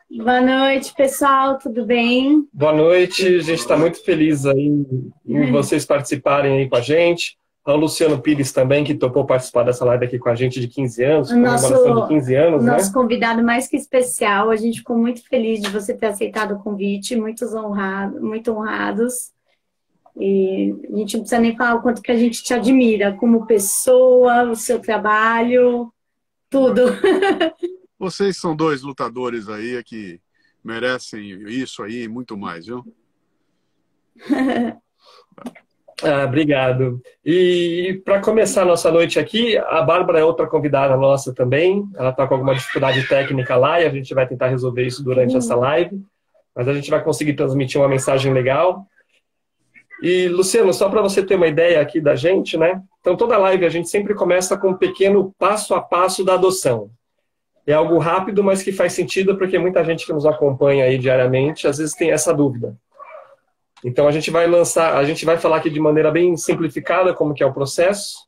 Boa noite, pessoal, tudo bem? Boa noite, a gente está muito feliz aí em vocês participarem aí com a gente. Ao Luciano Pires também, que topou participar dessa live aqui com a gente de 15 anos, O nosso, comemoração de 15 o anos, nosso né? convidado mais que especial, a gente ficou muito feliz de você ter aceitado o convite, muito honrados. E a gente não precisa nem falar o quanto que a gente te admira como pessoa, o seu trabalho, tudo. Vocês são dois lutadores aí que merecem isso aí e muito mais, viu? Obrigado. E para começar a nossa noite aqui, a Bárbara é outra convidada nossa também. Ela está com alguma dificuldade técnica lá e a gente vai tentar resolver isso durante essa live. Mas a gente vai conseguir transmitir uma mensagem legal. E, Luciano, só para você ter uma ideia aqui da gente, né? Então, toda live a gente sempre começa com um pequeno passo a passo da adoção. É algo rápido, mas que faz sentido, porque muita gente que nos acompanha aí diariamente, às vezes tem essa dúvida. Então, a gente vai falar aqui de maneira bem simplificada como que é o processo,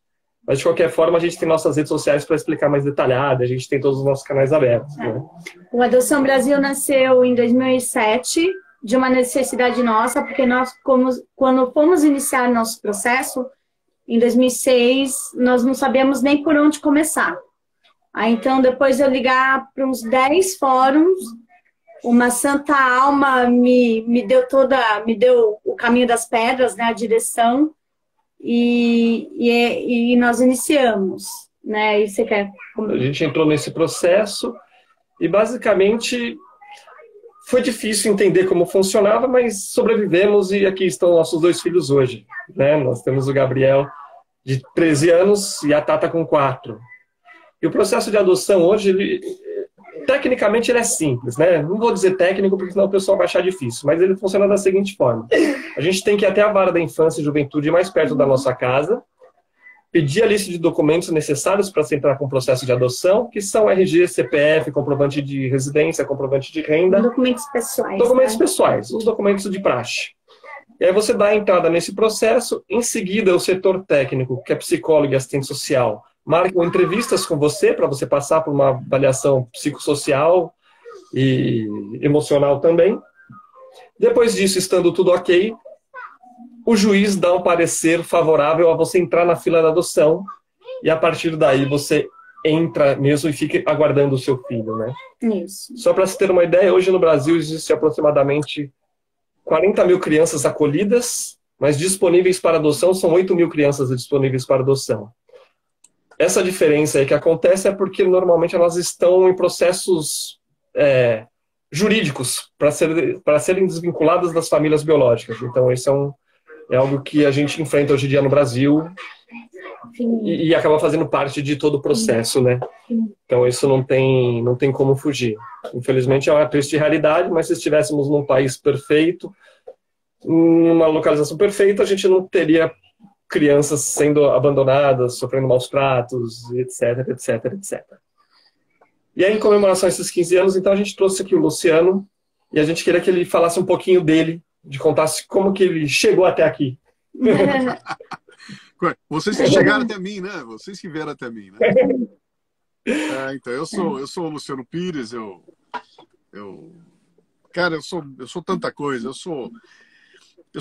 mas, de qualquer forma, a gente tem nossas redes sociais para explicar mais detalhado, a gente tem todos os nossos canais abertos, né? O Adoção Brasil nasceu em 2007, de uma necessidade nossa, porque nós, quando fomos iniciar nosso processo, em 2006, nós não sabíamos nem por onde começar. Aí, então, depois de eu ligar para uns 10 fóruns, uma santa alma me deu o caminho das pedras, né, a direção, e nós iniciamos, né? E você quer... A gente entrou nesse processo e, basicamente, foi difícil entender como funcionava, mas sobrevivemos e aqui estão nossos dois filhos hoje, né? Nós temos o Gabriel, de 13 anos, e a Tata com 4. E o processo de adoção hoje, tecnicamente, ele é simples, né? Não vou dizer técnico, porque senão o pessoal vai achar difícil, mas ele funciona da seguinte forma. A gente tem que ir até a vara da infância e juventude mais perto da nossa casa, pedir a lista de documentos necessários para se entrar com o processo de adoção, que são RG, CPF, comprovante de residência, comprovante de renda. Documentos pessoais. Documentos, né? pessoais, os documentos de praxe. E aí você dá a entrada nesse processo, em seguida o setor técnico, que é psicólogo e assistente social, marcam entrevistas com você, para você passar por uma avaliação psicossocial e emocional também. Depois disso, estando tudo ok, o juiz dá um parecer favorável a você entrar na fila da adoção, e a partir daí você entra mesmo e fica aguardando o seu filho, né? Isso. Só para se ter uma ideia, hoje no Brasil existe aproximadamente 40 mil crianças acolhidas, mas disponíveis para adoção são 8 mil crianças disponíveis para adoção. Essa diferença aí que acontece é porque normalmente elas estão em processos jurídicos para serem desvinculadas das famílias biológicas. Então, isso é algo que a gente enfrenta hoje em dia no Brasil e acaba fazendo parte de todo o processo, né? Então, isso não tem como fugir. Infelizmente, é uma triste realidade, mas se estivéssemos num país perfeito, numa localização perfeita, a gente não teria crianças sendo abandonadas, sofrendo maus tratos, etc, etc, etc. E aí, em comemoração a esses 15 anos, então, a gente trouxe aqui o Luciano, e a gente queria que ele falasse um pouquinho dele, de contasse como que ele chegou até aqui. Vocês que chegaram até mim, né? Vocês que vieram até mim, né? Então, eu sou o Luciano Pires, cara, eu sou tanta coisa, eu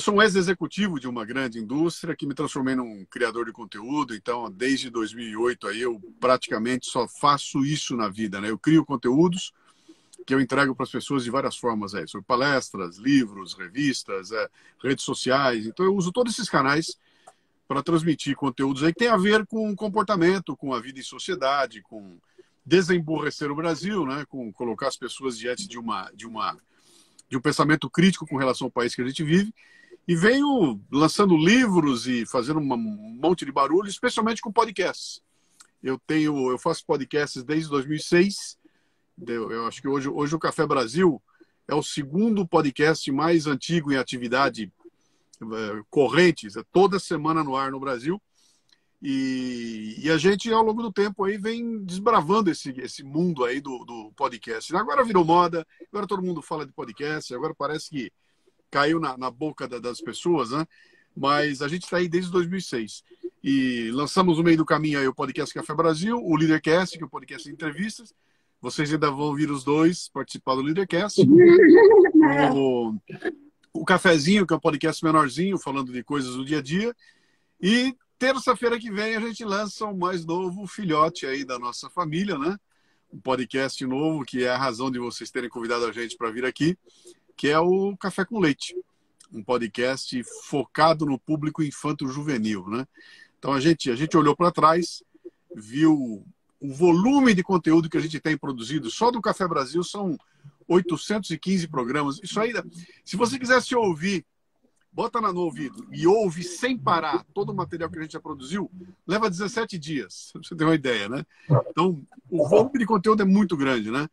sou um ex-executivo de uma grande indústria que me transformei num criador de conteúdo. Então, desde 2008 aí eu praticamente só faço isso na vida, né? Eu crio conteúdos que eu entrego para as pessoas de várias formas aí, sobre palestras, livros, revistas, redes sociais. Então, eu uso todos esses canais para transmitir conteúdos aí que tem a ver com comportamento, com a vida em sociedade, com desemburrecer o Brasil, né? Com colocar as pessoas diante de um pensamento crítico com relação ao país que a gente vive. E venho lançando livros e fazendo um monte de barulho, especialmente com podcasts. Eu faço podcasts desde 2006. Eu acho que hoje o Café Brasil é o segundo podcast mais antigo em atividade corrente, toda semana no ar no Brasil. E a gente, ao longo do tempo, aí vem desbravando esse mundo aí do podcast. Agora virou moda, agora todo mundo fala de podcast, agora parece que caiu na boca das pessoas, né? Mas a gente está aí desde 2006. E lançamos no meio do caminho aí o podcast Café Brasil, o Leadercast, que é o podcast de entrevistas, Vocês ainda vão ouvir os dois participar do Leadercast. O Cafezinho, que é um podcast menorzinho, falando de coisas do dia a dia. E terça-feira que vem a gente lança o mais novo filhote aí da nossa família, né? Um podcast novo, que é a razão de vocês terem convidado a gente para vir aqui, que é o Café com Leite. Um podcast focado no público infanto-juvenil, né? Então a gente olhou para trás, viu o volume de conteúdo que a gente tem produzido. Só do Café Brasil são 815 programas. Isso aí, se você quisesse ouvir, bota no ouvido e ouve sem parar todo o material que a gente já produziu, leva 17 dias, pra você ter uma ideia, né? Então, o volume de conteúdo é muito grande, né?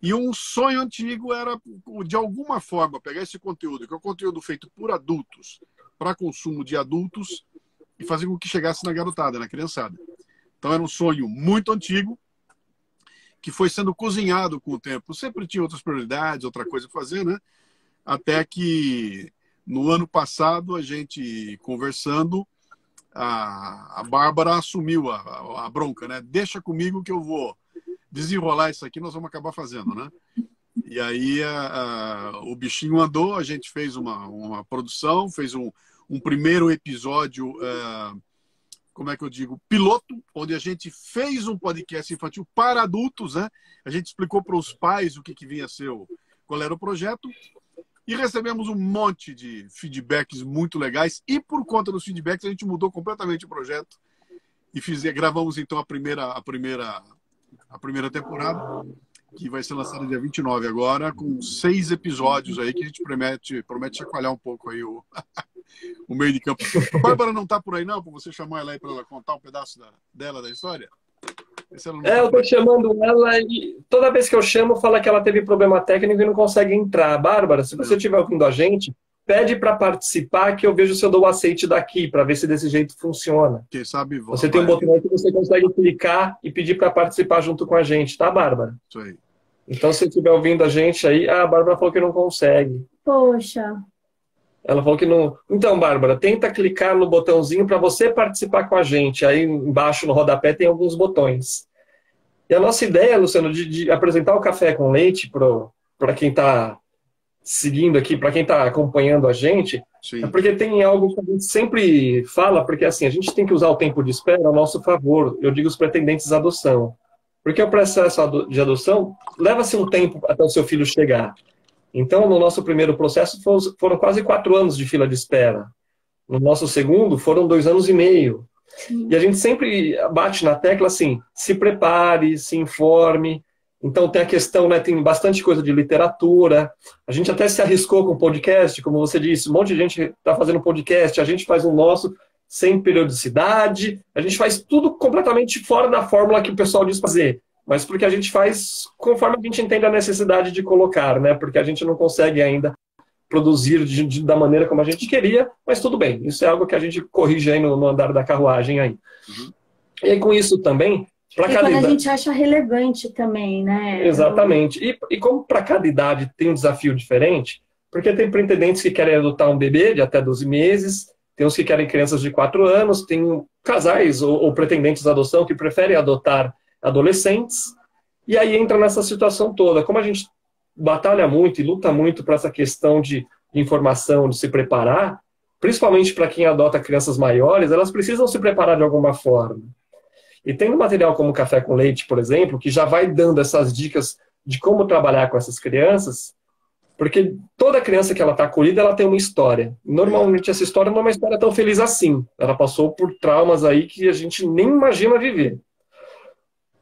E um sonho antigo era, de alguma forma, pegar esse conteúdo, que é um conteúdo feito por adultos, para consumo de adultos, e fazer com que chegasse na garotada, na criançada. Então, era um sonho muito antigo, que foi sendo cozinhado com o tempo. Sempre tinha outras prioridades, outra coisa a fazer, né? Até que, no ano passado, a gente conversando, a Bárbara assumiu a bronca, né? Deixa comigo que eu vou desenrolar isso aqui, nós vamos acabar fazendo, né? E aí o bichinho andou, a gente fez uma produção, fez um primeiro episódio, como é que eu digo, piloto, onde a gente fez um podcast infantil para adultos, né? A gente explicou para os pais o que vinha a ser, qual era o projeto, e recebemos um monte de feedbacks muito legais, e por conta dos feedbacks a gente mudou completamente o projeto e gravamos então a primeira temporada, que vai ser lançada dia 29 agora, com 6 episódios aí, que a gente promete chacoalhar um pouco aí o meio de campo. A Bárbara não tá por aí não, para você chamar ela aí para ela contar um pedaço dela, da história? Eu tô chamando ela e toda vez que eu chamo, fala que ela teve problema técnico e não consegue entrar. Bárbara, se você estiver ouvindo a gente, pede para participar que eu vejo se eu dou o aceite daqui, para ver se desse jeito funciona. Quem sabe você tem um botão aí que você consegue clicar e pedir para participar junto com a gente, tá, Bárbara? Isso aí. Então, se estiver ouvindo a gente aí, a Bárbara falou que não consegue. Poxa. Ela falou que não... Então, Bárbara, tenta clicar no botãozinho para você participar com a gente. Aí embaixo no rodapé tem alguns botões. E a nossa ideia, Luciano, de apresentar o Café com Leite para quem está seguindo aqui, para quem está acompanhando a gente, sim, é porque tem algo que a gente sempre fala, porque assim, a gente tem que usar o tempo de espera ao nosso favor. Eu digo os pretendentes à adoção. Porque o processo de adoção leva-se um tempo até o seu filho chegar. Então, no nosso primeiro processo, foram quase 4 anos de fila de espera. No nosso segundo, foram 2 anos e meio. Sim. E a gente sempre bate na tecla assim, se prepare, se informe. Então, tem a questão, né, tem bastante coisa de literatura. A gente até se arriscou com podcast, como você disse, um monte de gente está fazendo podcast, a gente faz o nosso sem periodicidade, a gente faz tudo completamente fora da fórmula que o pessoal diz fazer. Mas porque a gente faz conforme a gente entende a necessidade de colocar, né? Porque a gente não consegue ainda produzir da maneira como a gente queria, mas tudo bem. Isso é algo que a gente corrige aí no andar da carruagem aí. Uhum. E aí com isso também... Quando a gente acha relevante também, né? Exatamente. E como para cada idade tem um desafio diferente, porque tem pretendentes que querem adotar um bebê de até 12 meses, tem uns que querem crianças de 4 anos, tem casais ou pretendentes à adoção que preferem adotar adolescentes, e aí entra nessa situação toda. Como a gente batalha muito e luta muito para essa questão de informação, de se preparar, principalmente para quem adota crianças maiores, elas precisam se preparar de alguma forma. E tem um material como Café com Leite, por exemplo, que já vai dando essas dicas de como trabalhar com essas crianças, porque toda criança que ela está acolhida, ela tem uma história. Normalmente essa história não é uma história tão feliz assim. Ela passou por traumas aí que a gente nem imagina viver.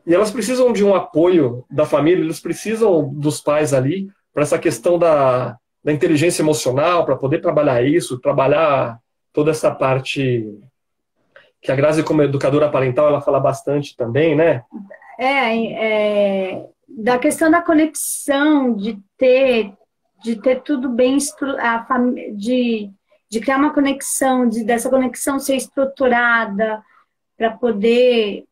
E elas precisam de um apoio da família, eles precisam dos pais ali, para essa questão da inteligência emocional, para poder trabalhar isso, trabalhar toda essa parte que a Grazi, como educadora parental, ela fala bastante também, né? Da questão da conexão, de ter tudo bem, de criar uma conexão, dessa conexão ser estruturada, para poder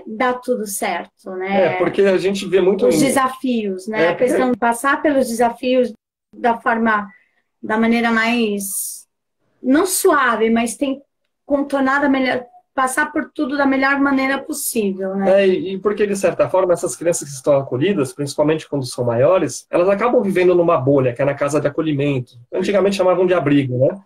dar tudo certo, né? Porque a gente vê muito... Os desafios, né? A questão de passar pelos desafios da maneira mais... Não suave, mas tem contornar passar por tudo da melhor maneira possível, né? E porque, de certa forma, essas crianças que estão acolhidas, principalmente quando são maiores, elas acabam vivendo numa bolha, que é na casa de acolhimento. Antigamente chamavam de abrigo, né?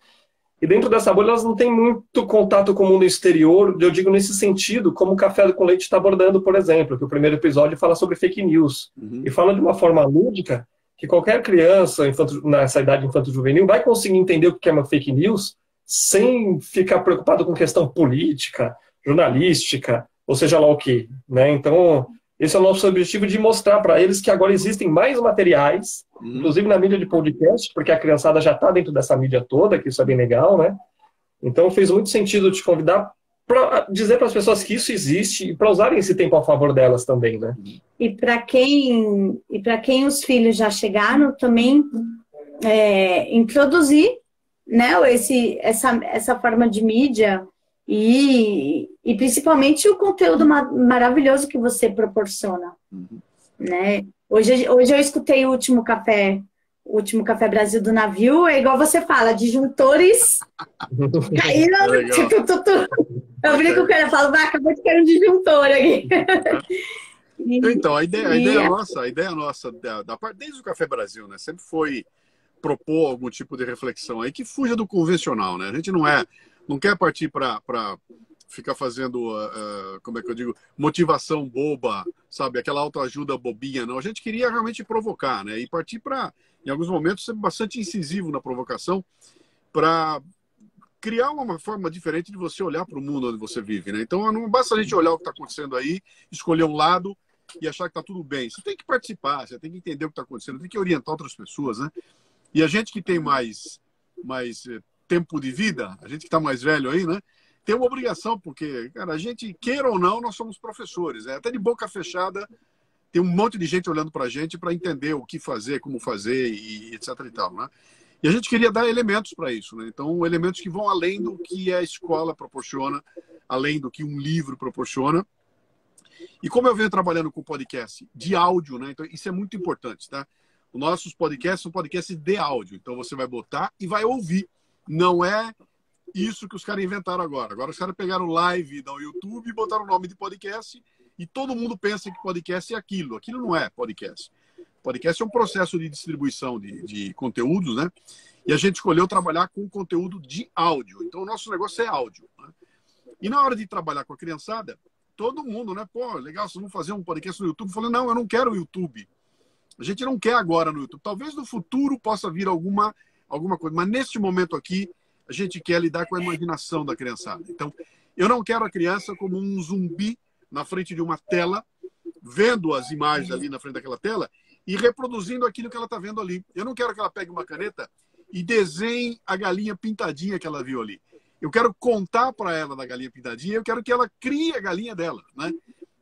E dentro dessa bolha elas não têm muito contato com o mundo exterior, eu digo nesse sentido, como o Café com Leite está abordando, por exemplo, que o primeiro episódio fala sobre fake news. E fala de uma forma lúdica que qualquer criança nessa idade infanto-juvenil vai conseguir entender o que é uma fake news sem ficar preocupado com questão política, jornalística, ou seja lá o quê, né? Então, esse é o nosso objetivo de mostrar para eles que agora existem mais materiais, inclusive na mídia de podcast, porque a criançada já está dentro dessa mídia toda, que isso é bem legal, né? Então, fez muito sentido te convidar para dizer para as pessoas que isso existe e para usarem esse tempo a favor delas também, né? E para quem os filhos já chegaram, também introduzir, né, essa forma de mídia e principalmente o conteúdo maravilhoso que você proporciona, né? Hoje eu escutei o último Café Brasil do Navio, é igual você fala, disjuntores caíram, eu brinco com o cara, eu falo, acabou de cair um disjuntor aqui. Então, a ideia nossa desde o Café Brasil, né, sempre foi propor algum tipo de reflexão aí que fuja do convencional, né? A gente não quer partir para ficar fazendo, como é que eu digo, motivação boba, sabe? Aquela autoajuda bobinha, não. A gente queria realmente provocar, né? E partir para, em alguns momentos, ser bastante incisivo na provocação para criar uma forma diferente de você olhar para o mundo onde você vive, né? Então, não basta a gente olhar o que está acontecendo aí, escolher um lado e achar que está tudo bem. Você tem que participar, você tem que entender o que está acontecendo, tem que orientar outras pessoas, né? E a gente que tem mais tempo de vida, a gente que está mais velho aí, né? Tem uma obrigação, porque, cara, a gente, queira ou não, nós somos professores. Né? Até de boca fechada, tem um monte de gente olhando para a gente para entender o que fazer, como fazer, e etc. e tal, né? E a gente queria dar elementos para isso, né? Então, elementos que vão além do que a escola proporciona, além do que um livro proporciona. E como eu venho trabalhando com podcast de áudio, né? Então, isso é muito importante, tá? Os nossos podcasts são podcasts de áudio. Então, você vai botar e vai ouvir. Não é isso que os caras inventaram agora. Agora, os caras pegaram live no YouTube e botaram o nome de podcast e todo mundo pensa que podcast é aquilo. Aquilo não é podcast. Podcast é um processo de distribuição de conteúdos, né? E a gente escolheu trabalhar com conteúdo de áudio. Então, o nosso negócio é áudio, né? E na hora de trabalhar com a criançada, todo mundo, né? Pô, legal, vocês vão fazer um podcast no YouTube. Eu falei, não, eu não quero o YouTube. A gente não quer agora no YouTube. Talvez no futuro possa vir alguma coisa. Mas neste momento aqui, a gente quer lidar com a imaginação da criançada. Então, eu não quero a criança como um zumbi na frente de uma tela, vendo as imagens ali na frente daquela tela e reproduzindo aquilo que ela está vendo ali. Eu não quero que ela pegue uma caneta e desenhe a galinha pintadinha que ela viu ali. Eu quero contar para ela da galinha pintadinha, eu quero que ela crie a galinha dela, né?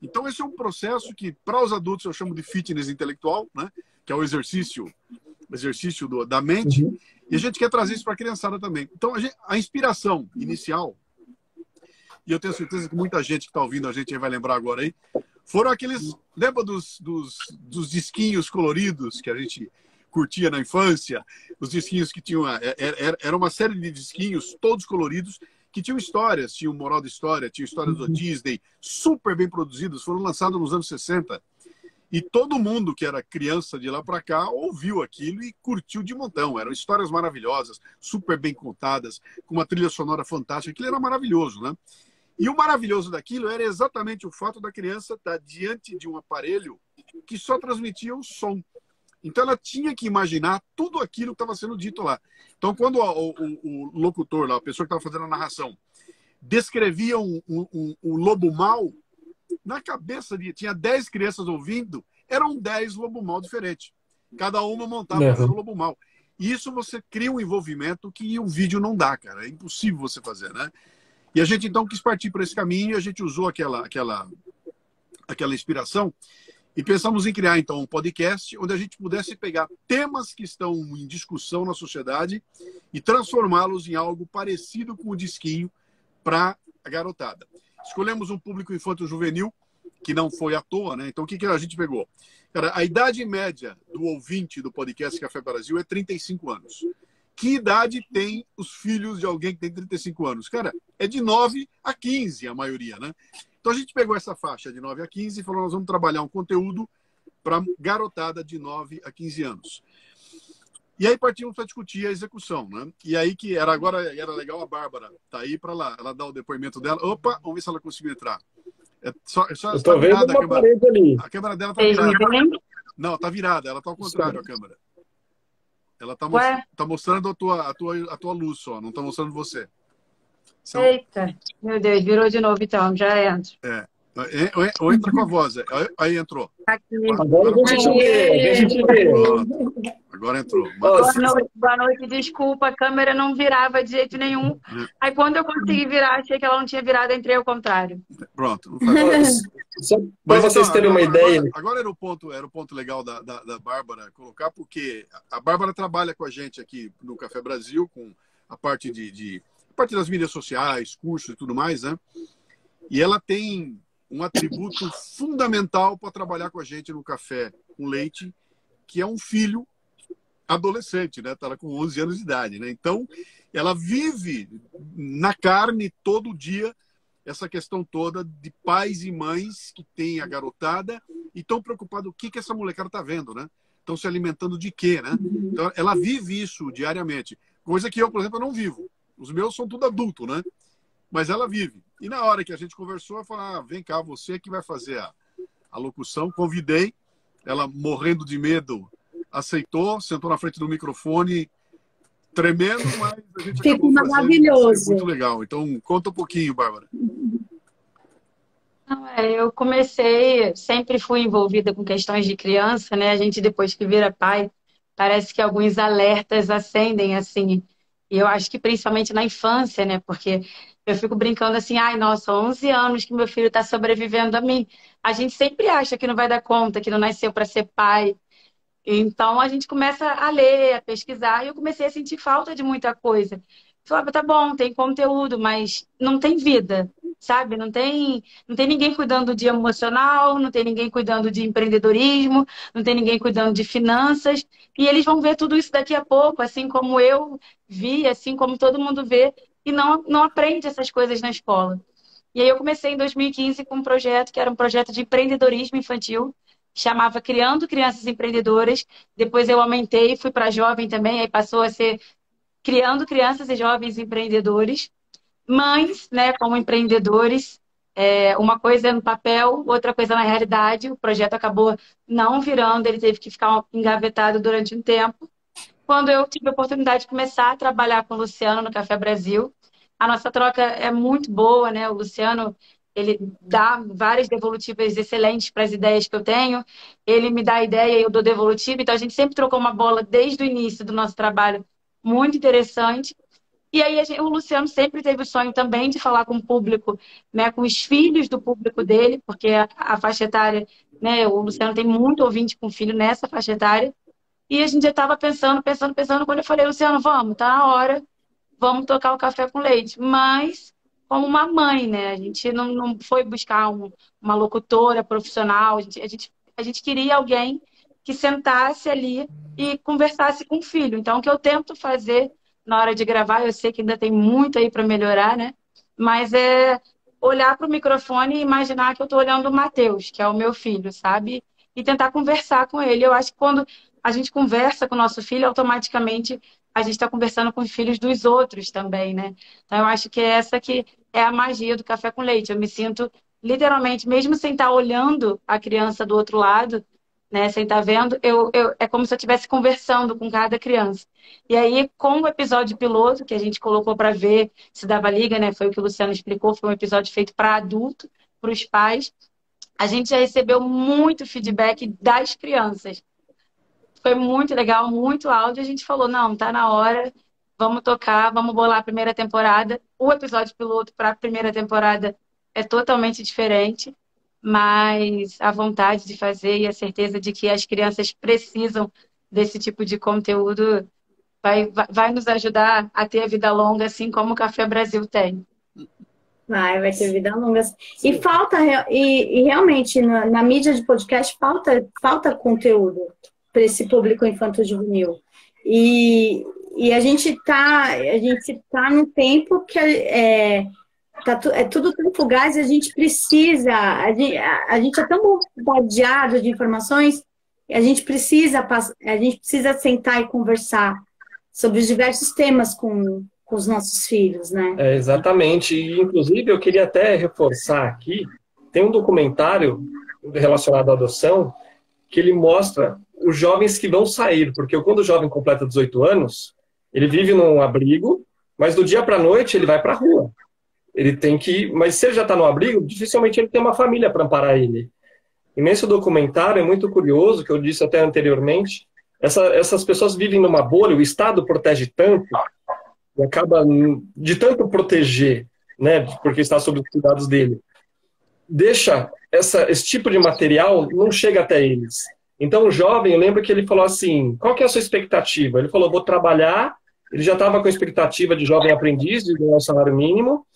Então, esse é um processo que, para os adultos, eu chamo de fitness intelectual, né? Que é o exercício da mente. E a gente quer trazer isso para a criançada também. Então, a inspiração inicial, e eu tenho certeza que muita gente que está ouvindo a gente aí vai lembrar agora aí, foram aqueles... Lembra dos disquinhos coloridos que a gente curtia na infância? Os disquinhos que tinham... Era uma série de disquinhos, todos coloridos, que tinham histórias, tinham moral de história, tinham histórias do Disney, super bem produzidas, foram lançados nos anos 60. E todo mundo que era criança de lá para cá ouviu aquilo e curtiu de montão. Eram histórias maravilhosas, super bem contadas, com uma trilha sonora fantástica. Aquilo era maravilhoso, né? E o maravilhoso daquilo era exatamente o fato da criança estar diante de um aparelho que só transmitia o som. Então ela tinha que imaginar tudo aquilo que estava sendo dito lá. Então quando o locutor, lá, a pessoa que estava fazendo a narração, descrevia um lobo mau, na cabeça tinha 10 crianças ouvindo, eram 10 lobo mau diferentes. Cada uma montava o seu lobo mau. E isso você cria um envolvimento que o vídeo não dá, cara. É impossível você fazer, né? E a gente então quis partir por esse caminho e a gente usou aquela inspiração e pensamos em criar então um podcast onde a gente pudesse pegar temas que estão em discussão na sociedade e transformá-los em algo parecido com o disquinho para a garotada. Escolhemos um público infanto-juvenil, que não foi à toa, né? Então, o que a gente pegou? Cara, a idade média do ouvinte do podcast Café Brasil é 35 anos. que idade tem os filhos de alguém que tem 35 anos? Cara, é de 9 a 15 a maioria, né? Então a gente pegou essa faixa de 9 a 15 e falou, nós vamos trabalhar um conteúdo para garotada de 9 a 15 anos. E aí partimos para discutir a execução, né? E aí que era legal a Bárbara tá aí para lá, ela dá o depoimento dela. Opa, vamos ver se ela conseguiu entrar. Eu estou vendo uma parede ali. A câmera dela tá virada. Não, tá virada, ela tá ao contrário a câmera. Ela tá mostrando a tua luz só, não tá mostrando você. Eita, meu Deus, virou de novo então, já entro. Ou entra com a voz. Aí entrou. Agora a gente vê. Agora entrou. Boa noite, desculpa, a câmera não virava de jeito nenhum. Aí quando eu consegui virar, achei que ela não tinha virado, entrei ao contrário. Pronto. Para vocês terem uma ideia. Agora era o ponto legal da Bárbara colocar, porque a Bárbara trabalha com a gente aqui no Café Brasil, com a parte das mídias sociais, cursos e tudo mais, né? E ela tem um atributo fundamental para trabalhar com a gente no Café com Leite, que é um filho adolescente, né? Tá lá com 11 anos de idade, né? Então, ela vive na carne todo dia essa questão toda de pais e mães que têm a garotada e estão preocupados o que essa molecada tá vendo, né? Estão se alimentando de quê, né? Então, ela vive isso diariamente. Coisa que eu, por exemplo, não vivo. Os meus são tudo adulto, né? Mas ela vive. E na hora que a gente conversou, eu falei, vem cá, você que vai fazer a locução. Convidei, ela morrendo de medo, aceitou, sentou na frente do microfone, tremendo, mas a gente ficou maravilhoso. Muito legal. Então, conta um pouquinho, Bárbara. Eu comecei, sempre fui envolvida com questões de criança, né? A gente, depois que vira pai, parece que alguns alertas acendem, assim. E eu acho que principalmente na infância, né? Porque eu fico brincando assim, ai, nossa, 11 anos que meu filho está sobrevivendo a mim. A gente sempre acha que não vai dar conta, que não nasceu para ser pai. Então a gente começa a ler, a pesquisar, e eu comecei a sentir falta de muita coisa. Falava, tá bom, tem conteúdo, mas não tem vida, sabe? Não tem ninguém cuidando de emocional, não tem ninguém cuidando de empreendedorismo, não tem ninguém cuidando de finanças. E eles vão ver tudo isso daqui a pouco, assim como eu vi, assim como todo mundo vê, e não aprende essas coisas na escola. E aí eu comecei em 2015 com um projeto que era um projeto de empreendedorismo infantil, chamava Criando Crianças Empreendedoras. Depois eu aumentei, fui para jovem também, aí passou a ser Criando Crianças e Jovens Empreendedores. Mães, né, como empreendedores. Uma coisa é no papel, outra coisa na realidade. O projeto acabou não virando, ele teve que ficar engavetado durante um tempo. Quando eu tive a oportunidade de começar a trabalhar com o Luciano no Café Brasil, a nossa troca é muito boa, né? O Luciano, ele dá várias devolutivas excelentes para as ideias que eu tenho. Ele me dá a ideia e eu dou devolutiva. Então, a gente sempre trocou uma bola desde o início do nosso trabalho, muito interessante. E aí, o Luciano sempre teve o sonho também de falar com o público, né? Com os filhos do público dele, porque a faixa etária, né? O Luciano tem muito ouvinte com filho nessa faixa etária. E a gente já estava pensando, quando eu falei, Luciano, vamos, tá na hora, vamos tocar o Café com Leite. Mas como uma mãe, né? A gente não foi buscar uma locutora profissional, a gente queria alguém que sentasse ali e conversasse com o filho. Então, o que eu tento fazer na hora de gravar, eu sei que ainda tem muito aí para melhorar, né? Mas é olhar para o microfone e imaginar que eu estou olhando o Matheus, que é o meu filho, sabe? E tentar conversar com ele. Eu acho que quando a gente conversa com o nosso filho, automaticamente a gente está conversando com os filhos dos outros também, né? Então, eu acho que essa que é a magia do Café com Leite. Eu me sinto, literalmente, mesmo sem estar olhando a criança do outro lado, né, sem estar vendo, é como se eu estivesse conversando com cada criança. E aí, com o episódio piloto, que a gente colocou para ver se dava liga, né? Foi o que o Luciano explicou, foi um episódio feito para adulto, para os pais. A gente já recebeu muito feedback das crianças. Foi muito legal, muito áudio. A gente falou, não, tá na hora, vamos tocar, vamos bolar a primeira temporada. O episódio piloto para a primeira temporada é totalmente diferente, mas a vontade de fazer e a certeza de que as crianças precisam desse tipo de conteúdo vai nos ajudar a ter a vida longa, assim como o Café Brasil tem. Vai ter vida longa. E falta, e realmente, na mídia de podcast, falta conteúdo para esse público infanto-juvenil. E E a gente tá num tempo que é tudo tão fugaz, a gente precisa, a gente é tão bombardeado de informações, a gente precisa sentar e conversar sobre os diversos temas com os nossos filhos, né? Exatamente. E, inclusive, eu queria até reforçar aqui, tem um documentário relacionado à adoção que ele mostra os jovens que vão sair, porque quando o jovem completa 18 anos, ele vive num abrigo, mas do dia para a noite ele vai para a rua. Ele tem que, mas se ele já está no abrigo, dificilmente ele tem uma família para amparar ele. E nesse documentário é muito curioso, que eu disse até anteriormente, essas pessoas vivem numa bolha, o Estado protege tanto, e acaba de tanto proteger, né, porque está sob os cuidados dele, deixa esse tipo de material, não chega até eles. Então o jovem, eu lembro que ele falou assim, qual que é a sua expectativa? Ele falou, vou trabalhar, ele já estava com a expectativa de jovem aprendiz, de ganhar o salário mínimo.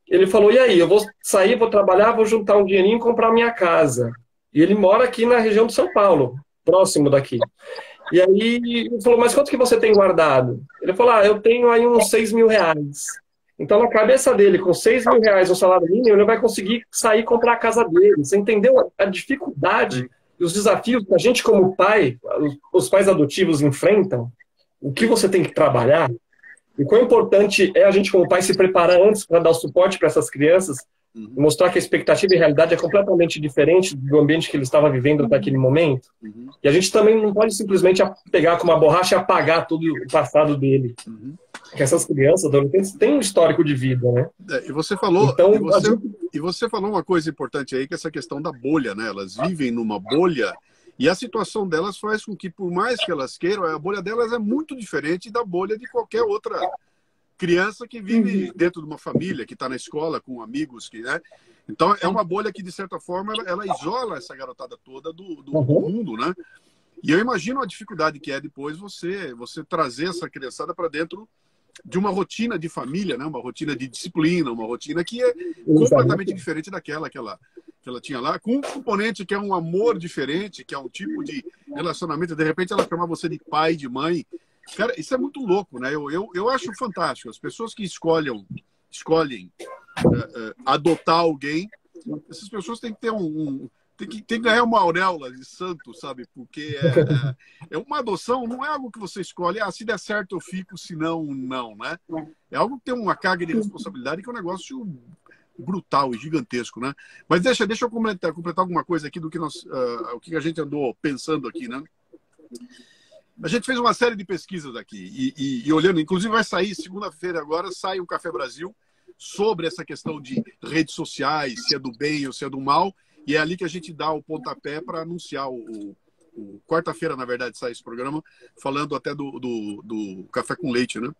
Ele falou, e aí, eu vou sair, vou trabalhar, vou juntar um dinheirinho e comprar minha casa. E ele mora aqui na região de São Paulo, próximo daqui. E aí ele falou, mas quanto que você tem guardado? Ele falou, eu tenho aí uns 6 mil reais. Então, na cabeça dele, com 6 mil reais no salário mínimo, ele vai conseguir sair e comprar a casa dele. Você entendeu a dificuldade e os desafios que a gente, como pai, os pais adotivos enfrentam? O que você tem que trabalhar? E quão importante é a gente, como pai, se preparar antes para dar o suporte para essas crianças, mostrar que a expectativa e a realidade é completamente diferente do ambiente que ele estava vivendo naquele momento. E a gente também não pode simplesmente pegar com uma borracha e apagar todo o passado dele. Porque essas crianças, adolescentes, têm um histórico de vida, né? E você falou, então, você falou uma coisa importante aí, que é essa questão da bolha, né? Elas vivem numa bolha e a situação delas faz com que, por mais que elas queiram, a bolha delas é muito diferente da bolha de qualquer outra criança que vive dentro de uma família, que está na escola com amigos, né? Então é uma bolha que, de certa forma, ela isola essa garotada toda do mundo, né? E eu imagino a dificuldade que é depois você trazer essa criançada para dentro de uma rotina de família, né? Uma rotina de disciplina, uma rotina que é completamente diferente daquela que ela tinha lá, com um componente que é um amor diferente, que é um tipo de relacionamento. De repente ela chama você de pai, de mãe. Cara, isso é muito louco, né? Eu acho fantástico. As pessoas que escolhem adotar alguém, essas pessoas têm que ter tem que ganhar uma auréola de santo, sabe? Porque é uma adoção, não é algo que você escolhe, se der certo eu fico, se não, não, né? É algo que tem uma carga de responsabilidade que é um negócio brutal e gigantesco, né? Mas deixa eu completar alguma coisa aqui do que o que a gente andou pensando aqui, né? A gente fez uma série de pesquisas aqui e olhando, inclusive vai sair segunda-feira agora, sai o Café Brasil sobre essa questão de redes sociais, se é do bem ou se é do mal, e é ali que a gente dá o pontapé para anunciar quarta-feira, na verdade, sai esse programa, falando até do café com leite, né?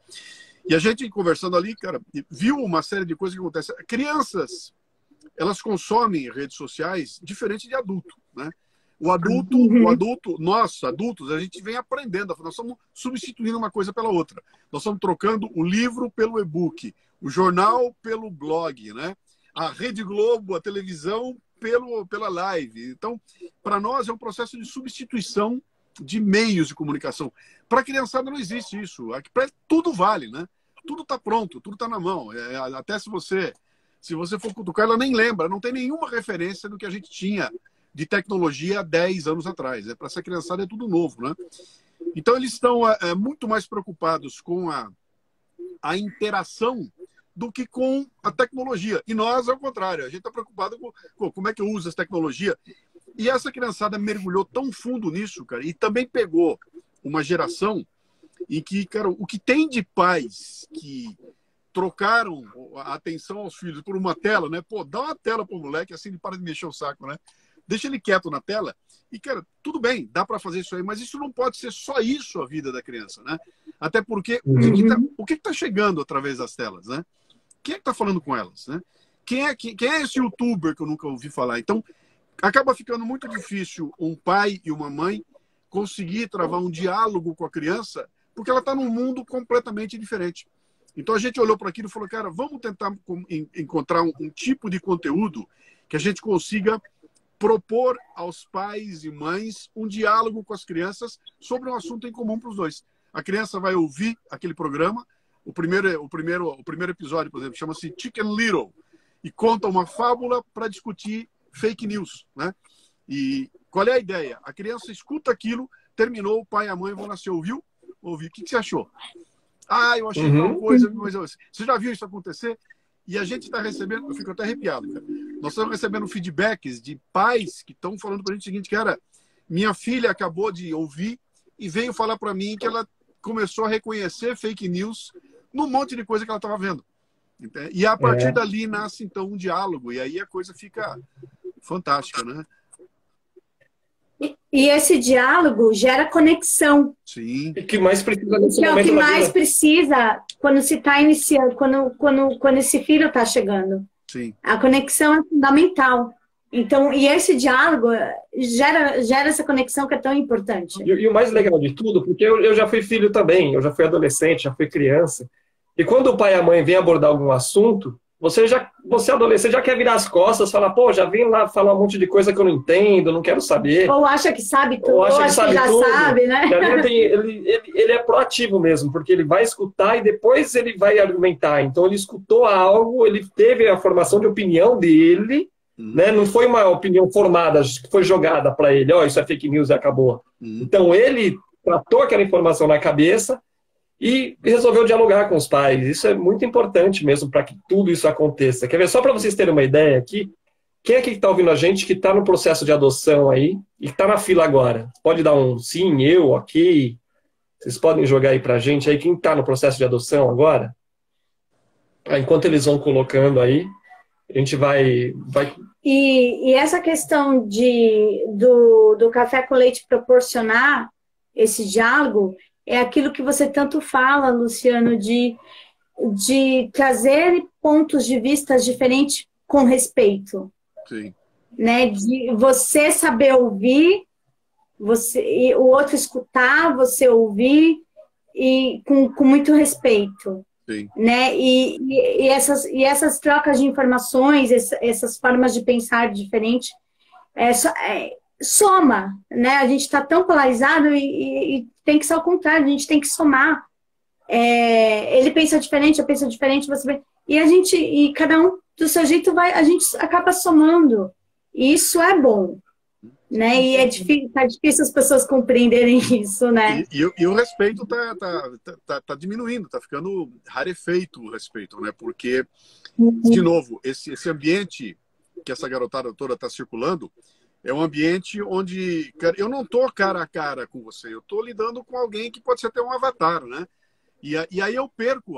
E a gente conversando ali, cara, viu uma série de coisas que acontecem. Crianças, elas consomem redes sociais diferente de adulto, né? O adulto, nós, adultos, a gente vem aprendendo, nós estamos substituindo uma coisa pela outra. Nós estamos trocando o livro pelo e-book, o jornal pelo blog, né? A Rede Globo, a televisão pela live. Então, para nós é um processo de substituição de meios de comunicação. Para a criançada não existe isso. Tudo vale, né? Tudo está pronto, tudo está na mão. Até se você for cutucar, ela nem lembra, não tem nenhuma referência do que a gente tinha de tecnologia há 10 anos atrás. Para essa criançada é tudo novo, né? Então eles estão muito mais preocupados com a interação do que com a tecnologia. E nós, ao contrário, a gente está preocupado com como é que eu uso essa tecnologia. E essa criançada mergulhou tão fundo nisso, cara, e também pegou uma geração em que, cara, o que tem de pais que trocaram a atenção aos filhos por uma tela, né? Pô, dá uma tela pro moleque, assim ele para de mexer o saco, né? Deixa ele quieto na tela. E, cara, tudo bem, dá para fazer isso aí, mas isso não pode ser só isso a vida da criança, né? Até porque o que está chegando através das telas, né? Quem é que está falando com elas, né? Quem é esse youtuber que eu nunca ouvi falar? Então, acaba ficando muito difícil um pai e uma mãe conseguir travar um diálogo com a criança, porque ela está num mundo completamente diferente. Então, a gente olhou para aquilo e falou, cara, vamos tentar encontrar um tipo de conteúdo que a gente consiga propor aos pais e mães um diálogo com as crianças sobre um assunto em comum para os dois. A criança vai ouvir aquele programa. O primeiro episódio, por exemplo, chama-se Chicken Little e conta uma fábula para discutir fake news, né? E qual é a ideia? A criança escuta aquilo, terminou, o pai e a mãe vão lá, você ouviu? Ouvi. O que você achou? Ah, eu achei tal coisa. Mas você já viu isso acontecer? E a gente está recebendo, eu fico até arrepiado, cara. Nós estamos recebendo feedbacks de pais que estão falando para a gente o seguinte, cara, minha filha acabou de ouvir e veio falar para mim que ela começou a reconhecer fake news num monte de coisa que ela estava vendo. E a partir dali nasce, então, um diálogo. E aí a coisa fica fantástica, né? E esse diálogo gera conexão. Sim. E que mais precisa nesse que é o momento que da mais vida. precisa quando se está iniciando, quando esse filho está chegando. Sim. A conexão é fundamental. Então, e esse diálogo gera essa conexão que é tão importante. E o mais legal de tudo, porque eu já fui filho também, eu já fui adolescente, já fui criança. E quando o pai e a mãe vêm abordar algum assunto, você adolescente já quer virar as costas, falar, pô, já vim lá falar um monte de coisa que eu não entendo, não quero saber. Ou acha que sabe tudo, ou acha que já tudo. Sabe, né? E ali ele é proativo mesmo, porque ele vai escutar e depois ele vai argumentar. Então ele escutou algo, ele teve a formação de opinião dele, né? Não foi uma opinião formada, que foi jogada para ele, isso é fake news e acabou. Então ele tratou aquela informação na cabeça e resolveu dialogar com os pais. Isso é muito importante mesmo para que tudo isso aconteça. Quer ver? Só para vocês terem uma ideia aqui, quem é que está ouvindo a gente que está no processo de adoção aí e está na fila agora? Pode dar um sim, eu, ok. Vocês podem jogar aí para a gente aí quem está no processo de adoção agora? Enquanto eles vão colocando aí, a gente vai... E essa questão do café com leite proporcionar esse diálogo é aquilo que você tanto fala, Luciano, de trazer pontos de vista diferentes com respeito. Sim. Né? De você saber ouvir, e o outro escutar, você ouvir e com muito respeito. Sim. Né? E essas trocas de informações, essas formas de pensar diferentes, soma, né? A gente está tão polarizado e tem que ser ao contrário, a gente tem que somar. Ele pensa diferente, eu penso diferente, e cada um do seu jeito a gente acaba somando. E isso é bom, né? E tá difícil as pessoas compreenderem isso, né? E o respeito tá diminuindo, tá ficando rarefeito o respeito, né? Porque, de novo, esse ambiente que essa garotada toda está circulando é um ambiente onde, cara, eu não tô cara a cara com você, eu tô lidando com alguém que pode ser até um avatar, né? E aí eu perco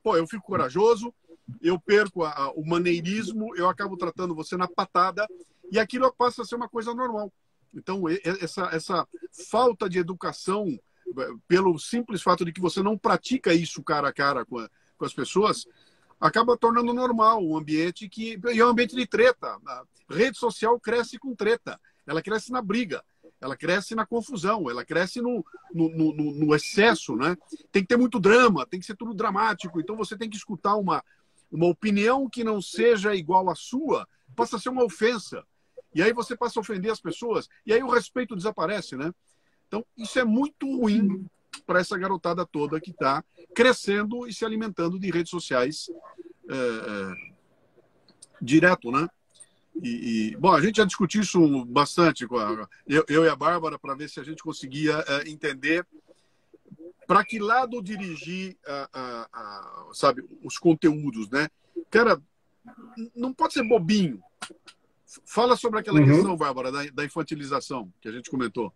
eu fico corajoso, eu perco o maneirismo, eu acabo tratando você na patada e aquilo passa a ser uma coisa normal. Então, essa falta de educação, pelo simples fato de que você não pratica isso cara a cara com as pessoas, acaba tornando normal um ambiente e é um ambiente de treta. A rede social cresce com treta, ela cresce na briga, ela cresce na confusão, ela cresce no excesso, né? Tem que ter muito drama, tem que ser tudo dramático, então você tem que escutar uma opinião que não seja igual à sua, passa a ser uma ofensa. E aí você passa a ofender as pessoas, e aí o respeito desaparece, né? Então, isso é muito ruim para essa garotada toda que está crescendo e se alimentando de redes sociais direto, né? Bom, a gente já discutiu isso bastante com eu e a Bárbara para ver se a gente conseguia entender para que lado dirigir sabe, os conteúdos, né? Cara, não pode ser bobinho. Fala sobre aquela questão, Bárbara, da infantilização que a gente comentou.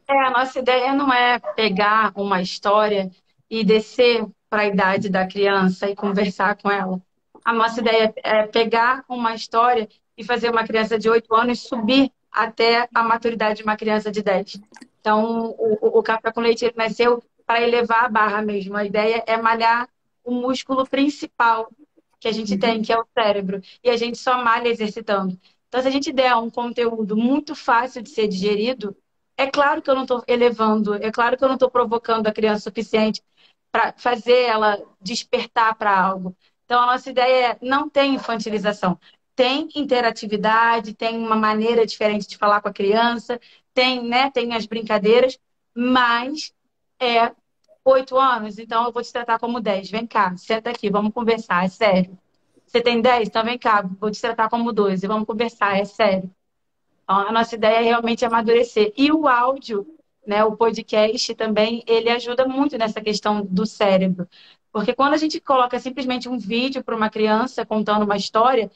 A nossa ideia não é pegar uma história e descer para a idade da criança e conversar com ela. A nossa ideia é pegar uma história e fazer uma criança de 8 anos subir até a maturidade de uma criança de 10. Então, o Café com Leite nasceu para elevar a barra mesmo. A ideia é malhar o músculo principal que a gente tem, que é o cérebro. E a gente só malha exercitando. Então, se a gente der um conteúdo muito fácil de ser digerido, é claro que eu não estou elevando, é claro que eu não estou provocando a criança o suficiente para fazer ela despertar para algo. Então, a nossa ideia é não tem infantilização. Tem interatividade, tem uma maneira diferente de falar com a criança, tem as brincadeiras, mas é 8 anos? Então eu vou te tratar como 10. Vem cá, senta aqui, vamos conversar, é sério. Você tem 10? Então vem cá, vou te tratar como 12. Vamos conversar, é sério. Então, a nossa ideia é realmente amadurecer. E o áudio, né, o podcast também, ele ajuda muito nessa questão do cérebro. Porque quando a gente coloca simplesmente um vídeo para uma criança contando uma história,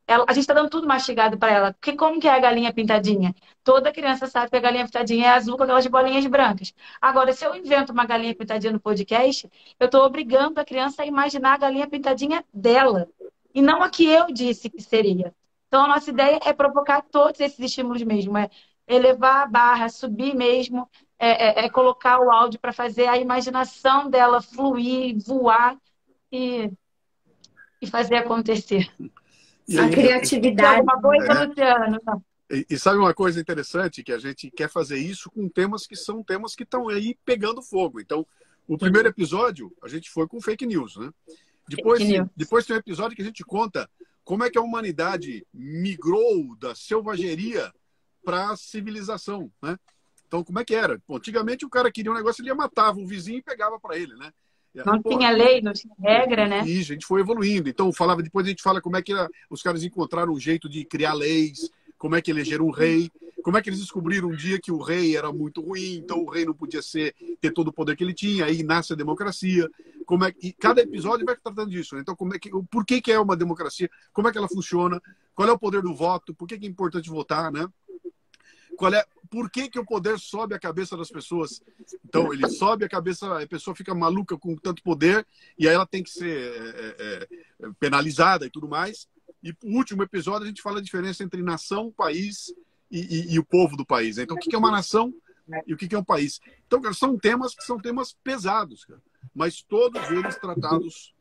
a gente está dando tudo mastigado para ela. Porque como que é a galinha pintadinha? Toda criança sabe que a galinha pintadinha é azul com aquelas bolinhas brancas. Agora, se eu invento uma galinha pintadinha no podcast, eu estou obrigando a criança a imaginar a galinha pintadinha dela. E não a que eu disse que seria. Então, a nossa ideia é provocar todos esses estímulos mesmo. É elevar a barra, subir mesmo, colocar o áudio para fazer a imaginação dela fluir, voar e, e fazer acontecer. E A aí, Tem criatividade. alguma coisa, Luciano? e sabe uma coisa interessante? Que a gente quer fazer isso com temas que são temas que estão aí pegando fogo. Então, o primeiro episódio, a gente foi com fake news, né? Depois tem um episódio que a gente conta como é que a humanidade migrou da selvageria para a civilização, né? Então, como é que era? Bom, antigamente, o cara queria um negócio, ele ia matava o vizinho e pegava para ele, né? Não tinha lei, não tinha regra, né? E a gente foi evoluindo. Então, depois a gente fala como é que os caras encontraram um jeito de criar leis, como é que elegeram um rei, como é que eles descobriram um dia que o rei era muito ruim, então o rei não podia ter todo o poder que ele tinha, aí nasce a democracia. E cada episódio vai tratando disso, né? Então, por que é uma democracia? Como é que ela funciona? Qual é o poder do voto? Por que é importante votar, né? Por que o poder sobe a cabeça das pessoas? Então, ele sobe a cabeça, a pessoa fica maluca com tanto poder, e aí ela tem que ser penalizada e tudo mais. E no último episódio, a gente fala a diferença entre nação, país e o povo do país. Então, o que é uma nação e o que é um país? Então, cara, são temas que são temas pesados, cara, mas todos eles tratados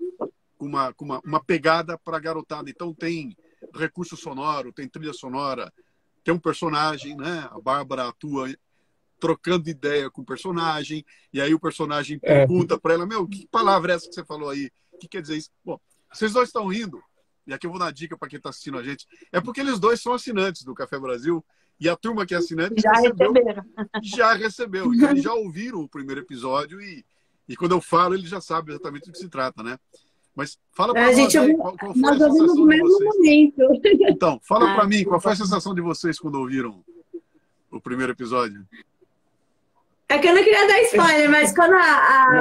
com uma pegada para a garotada. Então, tem recurso sonoro, tem trilha sonora, tem um personagem, né? A Bárbara atua trocando ideia com o personagem, e aí o personagem pergunta para ela, que palavra é essa que você falou aí? O que quer dizer isso? Bom, vocês dois estão rindo, e aqui eu vou dar dica para quem está assistindo a gente, é porque eles dois são assinantes do Café Brasil, e a turma que é assinante já recebeu. Então, eles já ouviram o primeiro episódio, e quando eu falo, eles já sabem exatamente do que se trata, né? Mas fala para nós aí, qual foi a sensação de vocês? Então, fala para mim, qual foi a sensação de vocês quando ouviram o primeiro episódio? É que eu não queria dar spoiler, mas quando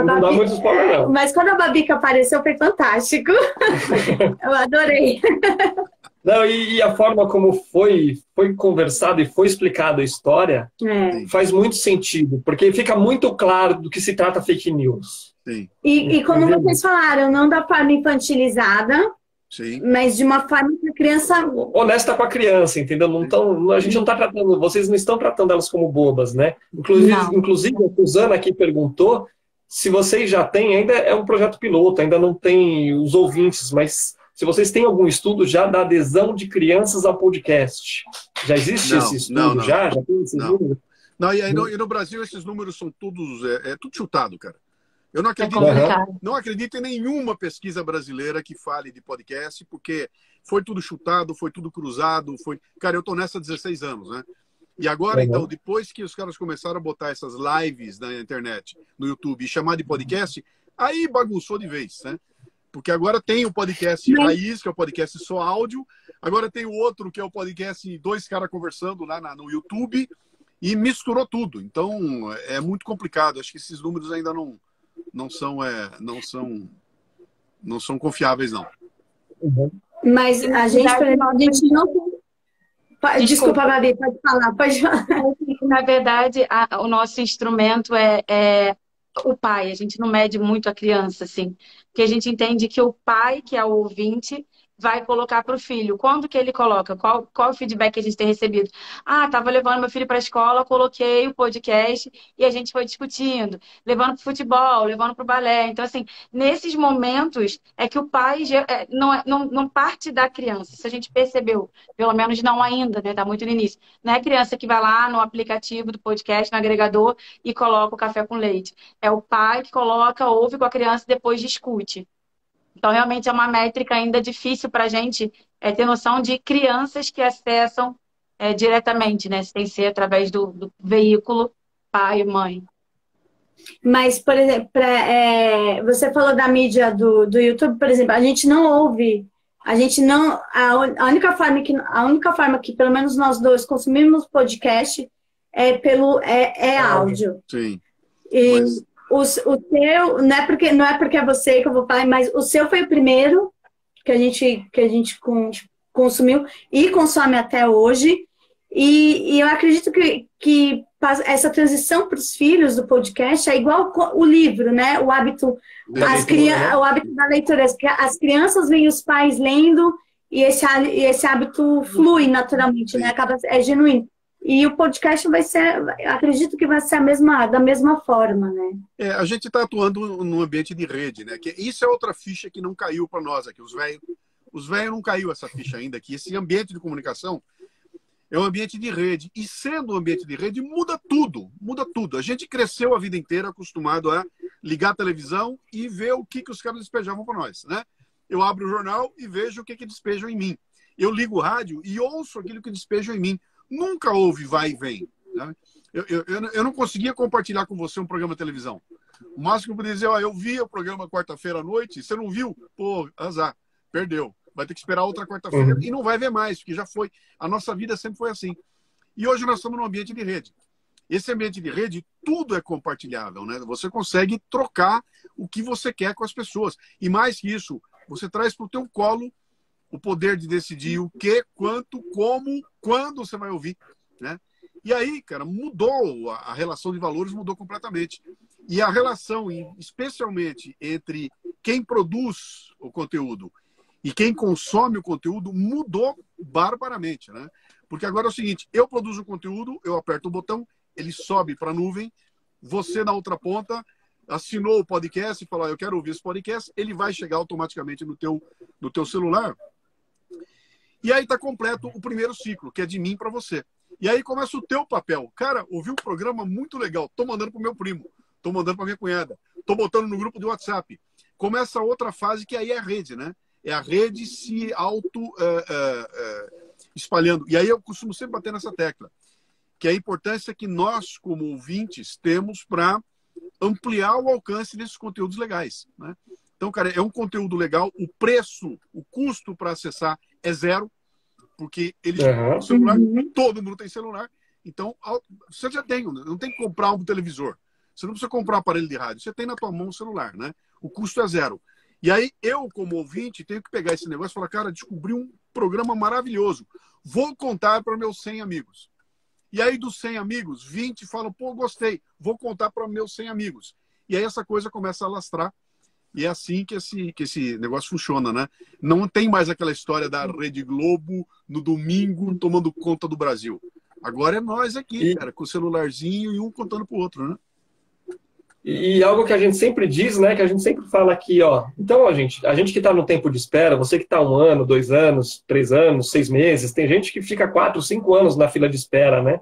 não dá muito spoiler, não. Mas quando a Babica apareceu, foi fantástico. Eu adorei. Não, e a forma como foi conversado e foi explicada a história faz muito sentido, porque fica muito claro do que se trata fake news. Sim. E como vocês falaram, não da forma infantilizada, sim, mas de uma forma que a criança... honesta com a criança, entendeu? A gente não está tratando, vocês não estão tratando elas como bobas, né? Inclusive a Suzana aqui perguntou se vocês já têm, ainda é um projeto piloto, ainda não tem os ouvintes, mas se vocês têm algum estudo já da adesão de crianças ao podcast. Já existe esse estudo? Não. Já tem esse número? Não, e no Brasil esses números são todos, tudo chutado, cara. Eu não acredito em nenhuma pesquisa brasileira que fale de podcast, porque foi tudo chutado, foi tudo cruzado. Cara, eu tô nessa há 16 anos, né? E agora, então, depois que os caras começaram a botar essas lives na internet, no YouTube, e chamar de podcast, aí bagunçou de vez, né? Porque agora tem o podcast raiz, que é o podcast só áudio. Agora tem o outro, que é o podcast dois caras conversando lá no YouTube. E misturou tudo. Então, é muito complicado. Acho que esses números ainda não são confiáveis, não. Mas a gente não... Desculpa, Babi, pode falar. Na verdade, o nosso instrumento é o pai. A gente não mede muito a criança, assim. Porque a gente entende que o pai, que é o ouvinte, vai colocar para o filho. Quando que ele coloca? Qual o feedback que a gente tem recebido? Estava levando meu filho para a escola, coloquei o podcast e a gente foi discutindo. Levando para o futebol, levando para o balé. Então, assim, nesses momentos é que o pai não parte da criança. Se a gente percebeu, pelo menos não ainda, né? Está muito no início. Não é a criança que vai lá no aplicativo do podcast, no agregador, e coloca o café com leite. É o pai que coloca, ouve com a criança e depois discute. Então, realmente é uma métrica ainda difícil para a gente ter noção de crianças que acessam diretamente, né? Sem ser através do veículo pai e mãe. Mas, por exemplo, você falou da mídia do YouTube, por exemplo, a gente não ouve, a gente não. A única forma que pelo menos nós dois consumimos podcast é áudio. Sim. E Mas- o seu, não é porque é você que eu vou falar, mas o seu foi o primeiro que a gente consumiu e consome até hoje. E eu acredito que essa transição para os filhos do podcast é igual o livro, né? O hábito, o hábito da leitura. As crianças veem os pais lendo e esse hábito flui naturalmente, né? É genuíno. E o podcast vai ser, acredito que vai ser da mesma forma, né? a gente está atuando num ambiente de rede, né? Que isso é outra ficha que não caiu para nós aqui. Os velhos não caiu essa ficha ainda, que esse ambiente de comunicação é um ambiente de rede. E sendo um ambiente de rede, muda tudo. Muda tudo. A gente cresceu a vida inteira acostumado a ligar a televisão e ver o que os caras despejavam para nós, né? Eu abro o jornal e vejo o que despejam em mim. Eu ligo o rádio e ouço aquilo que despejam em mim. Nunca houve vai e vem, né? Eu não conseguia compartilhar com você um programa de televisão. O máximo que eu podia dizer, ó, eu vi o programa quarta-feira à noite, você não viu? Pô, azar, perdeu. Vai ter que esperar outra quarta-feira e não vai ver mais, porque já foi. A nossa vida sempre foi assim. E hoje nós estamos num ambiente de rede. Esse ambiente de rede, tudo é compartilhável, né? Você consegue trocar o que você quer com as pessoas. E mais que isso, você traz para o teu colo o poder de decidir o que, quanto, como, quando você vai ouvir, né? E aí, cara, mudou, a relação de valores mudou completamente. E a relação, especialmente entre quem produz o conteúdo e quem consome o conteúdo, mudou barbaramente, né? Porque agora é o seguinte, eu produzo o conteúdo, eu aperto o botão, ele sobe para a nuvem, você na outra ponta assinou o podcast e falou, eu quero ouvir esse podcast, ele vai chegar automaticamente no teu celular. E aí está completo o primeiro ciclo, que é de mim para você. E aí começa o teu papel. Cara, ouvi um programa muito legal. Estou mandando para o meu primo. Estou mandando para minha cunhada. Estou botando no grupo do WhatsApp. Começa outra fase, que aí é a rede, né? É a rede se espalhando. E aí eu costumo sempre bater nessa tecla, que é a importância que nós, como ouvintes, temos para ampliar o alcance desses conteúdos legais, né? Então, cara, é um conteúdo legal. O preço, o custo para acessar é zero, porque eles têm celular, todo mundo tem celular. Então, você já tem, não tem que comprar um televisor. Você não precisa comprar um aparelho de rádio. Você tem na tua mão o celular, né? O custo é zero. E aí, eu, como ouvinte, tenho que pegar esse negócio e falar, cara, descobri um programa maravilhoso. Vou contar para meus 100 amigos. E aí, dos 100 amigos, 20 falam, pô, gostei. Vou contar para meus 100 amigos. E aí, essa coisa começa a alastrar. E é assim que esse negócio funciona, né? Não tem mais aquela história da Rede Globo no domingo tomando conta do Brasil. Agora é nós aqui, cara, com o celularzinho e um contando pro outro, né? E algo que a gente sempre diz, né? Que a gente sempre fala aqui, ó. Então, a gente que está no tempo de espera, você que está 1 ano, 2 anos, 3 anos, 6 meses, tem gente que fica 4, 5 anos na fila de espera, né?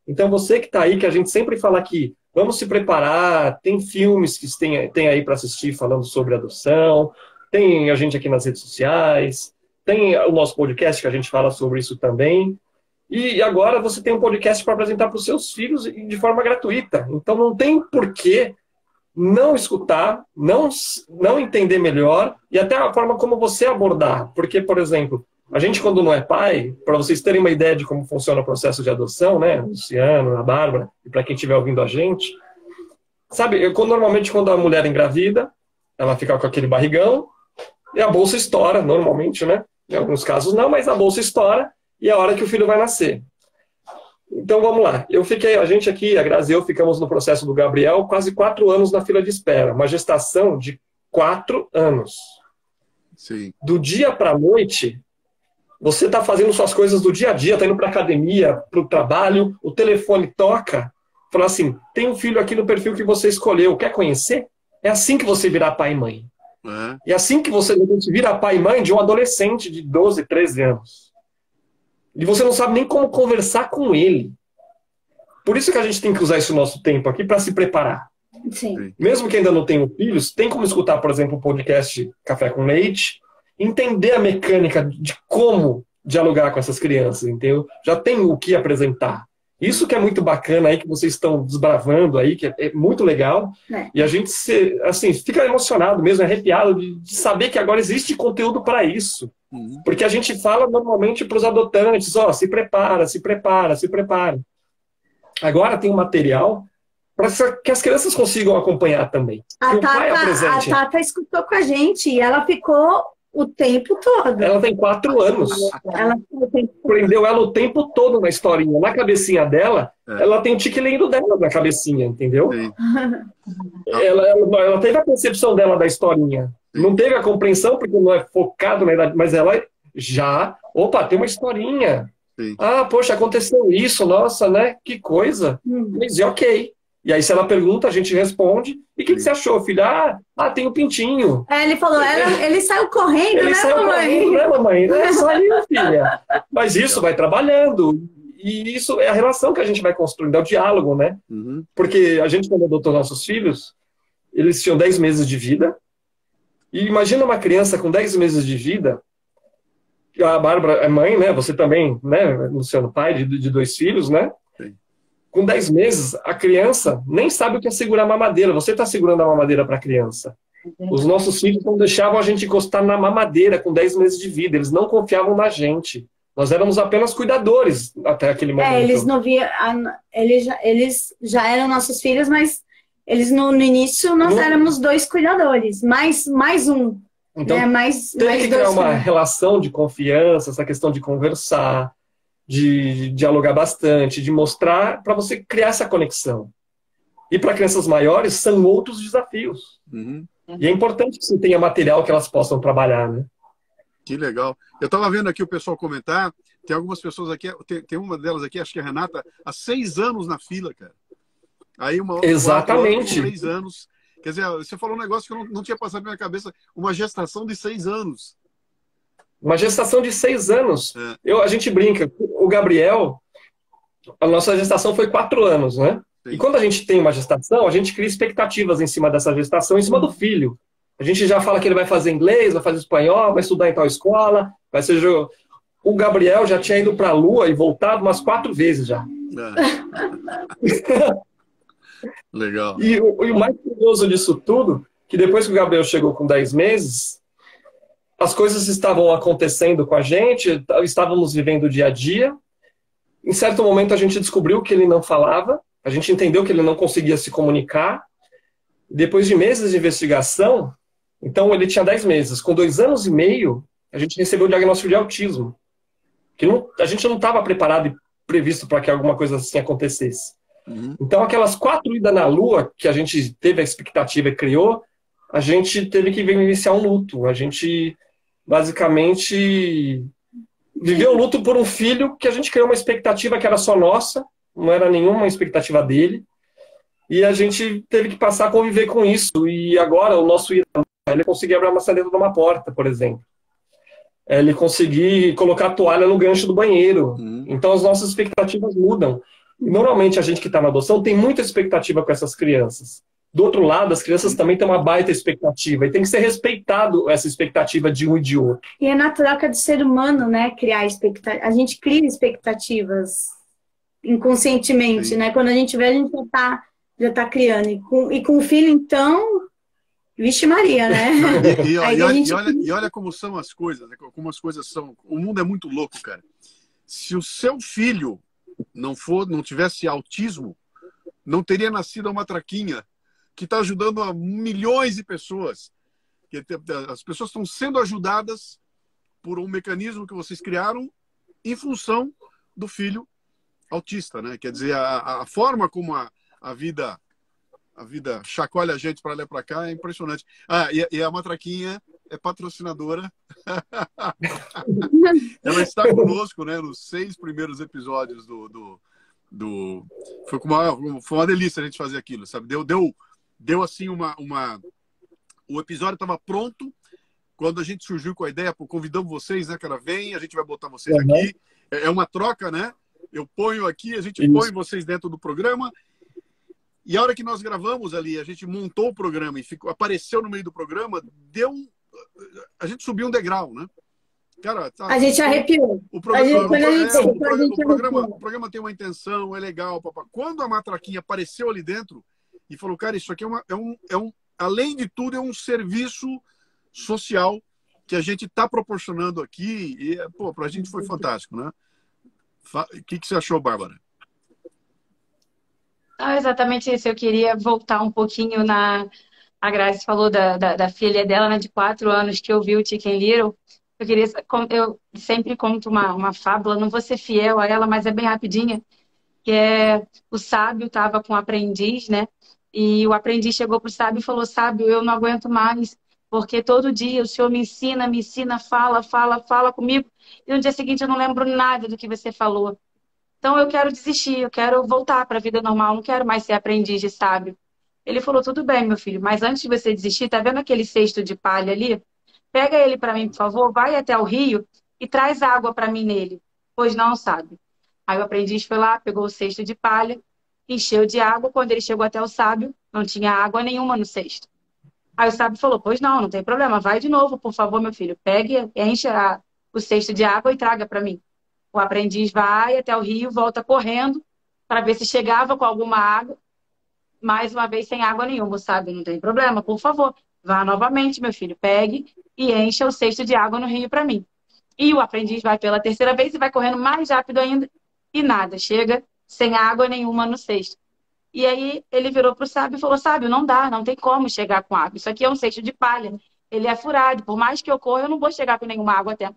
Então, você que está aí, que a gente sempre fala aqui, vamos se preparar, tem filmes que tem aí para assistir falando sobre adoção, tem a gente aqui nas redes sociais, tem o nosso podcast que a gente fala sobre isso também. E agora você tem um podcast para apresentar para os seus filhos de forma gratuita. Então não tem porquê não escutar, não entender melhor e até a forma como você abordar. Porque, por exemplo, a gente quando não é pai, para vocês terem uma ideia de como funciona o processo de adoção, né, Luciano, a Bárbara, e para quem estiver ouvindo a gente, sabe, normalmente quando a mulher engravida, ela fica com aquele barrigão e a bolsa estoura, normalmente, né? Em alguns casos não, mas a bolsa estoura e é a hora que o filho vai nascer. Então vamos lá. A gente aqui, a Grazi e eu, ficamos no processo do Gabriel quase 4 anos na fila de espera. Uma gestação de 4 anos. Sim. Do dia para a noite, você está fazendo suas coisas do dia a dia, está indo para a academia, para o trabalho, o telefone toca, fala assim, tem um filho aqui no perfil que você escolheu, quer conhecer? É assim que você virá pai e mãe. É assim que você vira pai e mãe de um adolescente de 12, 13 anos. E você não sabe nem como conversar com ele. Por isso que a gente tem que usar esse nosso tempo aqui para se preparar. Sim. Mesmo que ainda não tenham filhos, tem como escutar, por exemplo, o podcast Café com Leite, entender a mecânica de como dialogar com essas crianças, entendeu? Já tem o que apresentar. Isso que é muito bacana aí, que vocês estão desbravando aí, que é muito legal. E a gente assim, fica emocionado mesmo, arrepiado de saber que agora existe conteúdo para isso. Porque a gente fala normalmente para os adotantes, ó, se prepara, se prepara, se prepara. Agora tem um material para que as crianças consigam acompanhar também. A Tata escutou com a gente e ela ficou o tempo todo. Ela tem 4 anos. Prendeu ela o tempo todo na historinha. Na cabecinha dela, ela tem o tique-lindo dela na cabecinha, entendeu? Ela teve a percepção dela da historinha. Não teve a compreensão, porque não é focado na idade, mas ela já... Opa, tem uma historinha. Ah, poxa, aconteceu isso, nossa, né? Que coisa. Mas ok. E aí, se ela pergunta, a gente responde. E o que você achou, filho? Ah, tem o pintinho. Ele falou, ele saiu correndo, ele saiu correndo, né, mamãe? É só isso, filha. Mas isso vai trabalhando. E isso é a relação que a gente vai construindo, é o diálogo, né? Porque a gente, quando adotou nossos filhos, eles tinham 10 meses de vida. E imagina uma criança com 10 meses de vida. A Bárbara é mãe, né? Você também, né, Luciano, pai de 2 filhos, né? Com 10 meses, a criança nem sabe o que é segurar a mamadeira. Você está segurando a mamadeira para a criança. Os nossos filhos não deixavam a gente encostar na mamadeira com 10 meses de vida. Eles não confiavam na gente. Nós éramos apenas cuidadores até aquele momento. Eles não viam... Eles já eram nossos filhos, mas eles no início nós éramos 2 cuidadores. Mais um. Então, né? Tem que criar uma relação de confiança, essa questão de conversar, de dialogar bastante, de mostrar, para você criar essa conexão. E para crianças maiores, são outros desafios. E é importante que você tenha material que elas possam trabalhar, né? Que legal. Eu estava vendo aqui o pessoal comentar, tem algumas pessoas aqui, tem uma delas aqui, acho que é a Renata, há 6 anos na fila, cara. Aí uma outra, exatamente. 3 anos. Quer dizer, você falou um negócio que eu não tinha passado na minha cabeça, uma gestação de 6 anos. Uma gestação de 6 anos. A gente brinca. O Gabriel, a nossa gestação foi 4 anos, né? Sim. E quando a gente tem uma gestação, a gente cria expectativas em cima dessa gestação, em cima do filho. A gente já fala que ele vai fazer inglês, vai fazer espanhol, vai estudar em tal escola, vai ser... O Gabriel já tinha ido para a Lua e voltado umas 4 vezes já. Legal. E o mais curioso disso tudo, que depois que o Gabriel chegou com 10 meses, as coisas estavam acontecendo com a gente, estávamos vivendo o dia a dia. Em certo momento a gente descobriu que ele não falava, a gente entendeu que ele não conseguia se comunicar. Depois de meses de investigação, então ele tinha 10 meses. Com 2 anos e meio, a gente recebeu o diagnóstico de autismo. Que a gente não estava preparado e previsto para que alguma coisa assim acontecesse. Então aquelas 4 idas na Lua, que a gente teve a expectativa e criou, a gente teve que iniciar um luto. A gente basicamente viveu o luto por um filho que a gente criou uma expectativa que era só nossa, não era nenhuma expectativa dele, e a gente teve que passar a conviver com isso. E agora o nosso ele conseguia abrir a maçaneta de uma porta, por exemplo. Ele conseguia colocar a toalha no gancho do banheiro. Então as nossas expectativas mudam. E normalmente a gente que está na adoção tem muita expectativa com essas crianças. Do outro lado, as crianças também têm uma baita expectativa. E tem que ser respeitado essa expectativa de um e de outro. E é natural que é do ser humano, né? Criar expectativas. A gente cria expectativas inconscientemente, né? Quando a gente vê, a gente já tá criando. E com o filho, então... Vixe Maria, né? E olha como são as coisas, né? Como as coisas são. O mundo é muito louco, cara. Se o seu filho não tivesse autismo, não teria nascido uma traquinha que está ajudando a milhões de pessoas. As pessoas estão sendo ajudadas por um mecanismo que vocês criaram em função do filho autista, né? Quer dizer, a forma como a vida chacoalha a gente para lá e para cá é impressionante. E a Matraquinha é patrocinadora. Ela está conosco, né, nos 6 primeiros episódios foi uma delícia a gente fazer aquilo, sabe? Deu assim o episódio estava pronto quando a gente surgiu com a ideia, convidamos vocês, né, cara? Vem, a gente vai botar vocês aqui. É uma troca, né? Eu ponho aqui, a gente põe vocês dentro do programa. E a hora que nós gravamos ali, a gente montou o programa e apareceu no meio do programa, a gente subiu um degrau, né? Cara, tá, A gente arrepiou. o programa, Quando a gente escutou, a gente o arrepiou. programa tem uma intenção, é legal. Papá. Quando a matraquinha apareceu ali dentro e falou, cara, isso aqui além de tudo, é um serviço social que a gente está proporcionando aqui. E, pô, pra gente foi fantástico, né? O que você achou, Bárbara? Não, exatamente isso. Eu queria voltar um pouquinho na... A Grazi falou da filha dela, né, de 4 anos, que ouviu o Chicken Little. Eu sempre conto uma fábula, não vou ser fiel a ela, mas é bem rapidinha, que é o sábio estava com o aprendiz, né? E o aprendiz chegou para o sábio e falou, sábio, eu não aguento mais, porque todo dia o senhor me ensina, fala comigo, e no dia seguinte eu não lembro nada do que você falou. Então eu quero desistir, eu quero voltar para a vida normal, não quero mais ser aprendiz de sábio. Ele falou, tudo bem, meu filho, mas antes de você desistir, tá vendo aquele cesto de palha ali? Pega ele para mim, por favor, vai até o rio e traz água para mim nele. Pois não, sábio. Aí o aprendiz foi lá, pegou o cesto de palha, encheu de água. Quando ele chegou até o sábio, não tinha água nenhuma no cesto. Aí o sábio falou, pois não tem problema, vai de novo, por favor, meu filho. Pegue, enche o cesto de água e traga para mim. O aprendiz vai até o rio, volta correndo para ver se chegava com alguma água. Mais uma vez, sem água nenhuma, sábio, não tem problema, por favor. Vá novamente, meu filho, pegue e encha o cesto de água no rio para mim. E o aprendiz vai pela terceira vez e vai correndo mais rápido ainda e nada, chega sem água nenhuma no cesto. E aí ele virou para o sábio e falou, sábio, não dá, não tem como chegar com água. Isso aqui é um cesto de palha, ele é furado, por mais que eu corra, eu não vou chegar com nenhuma água até.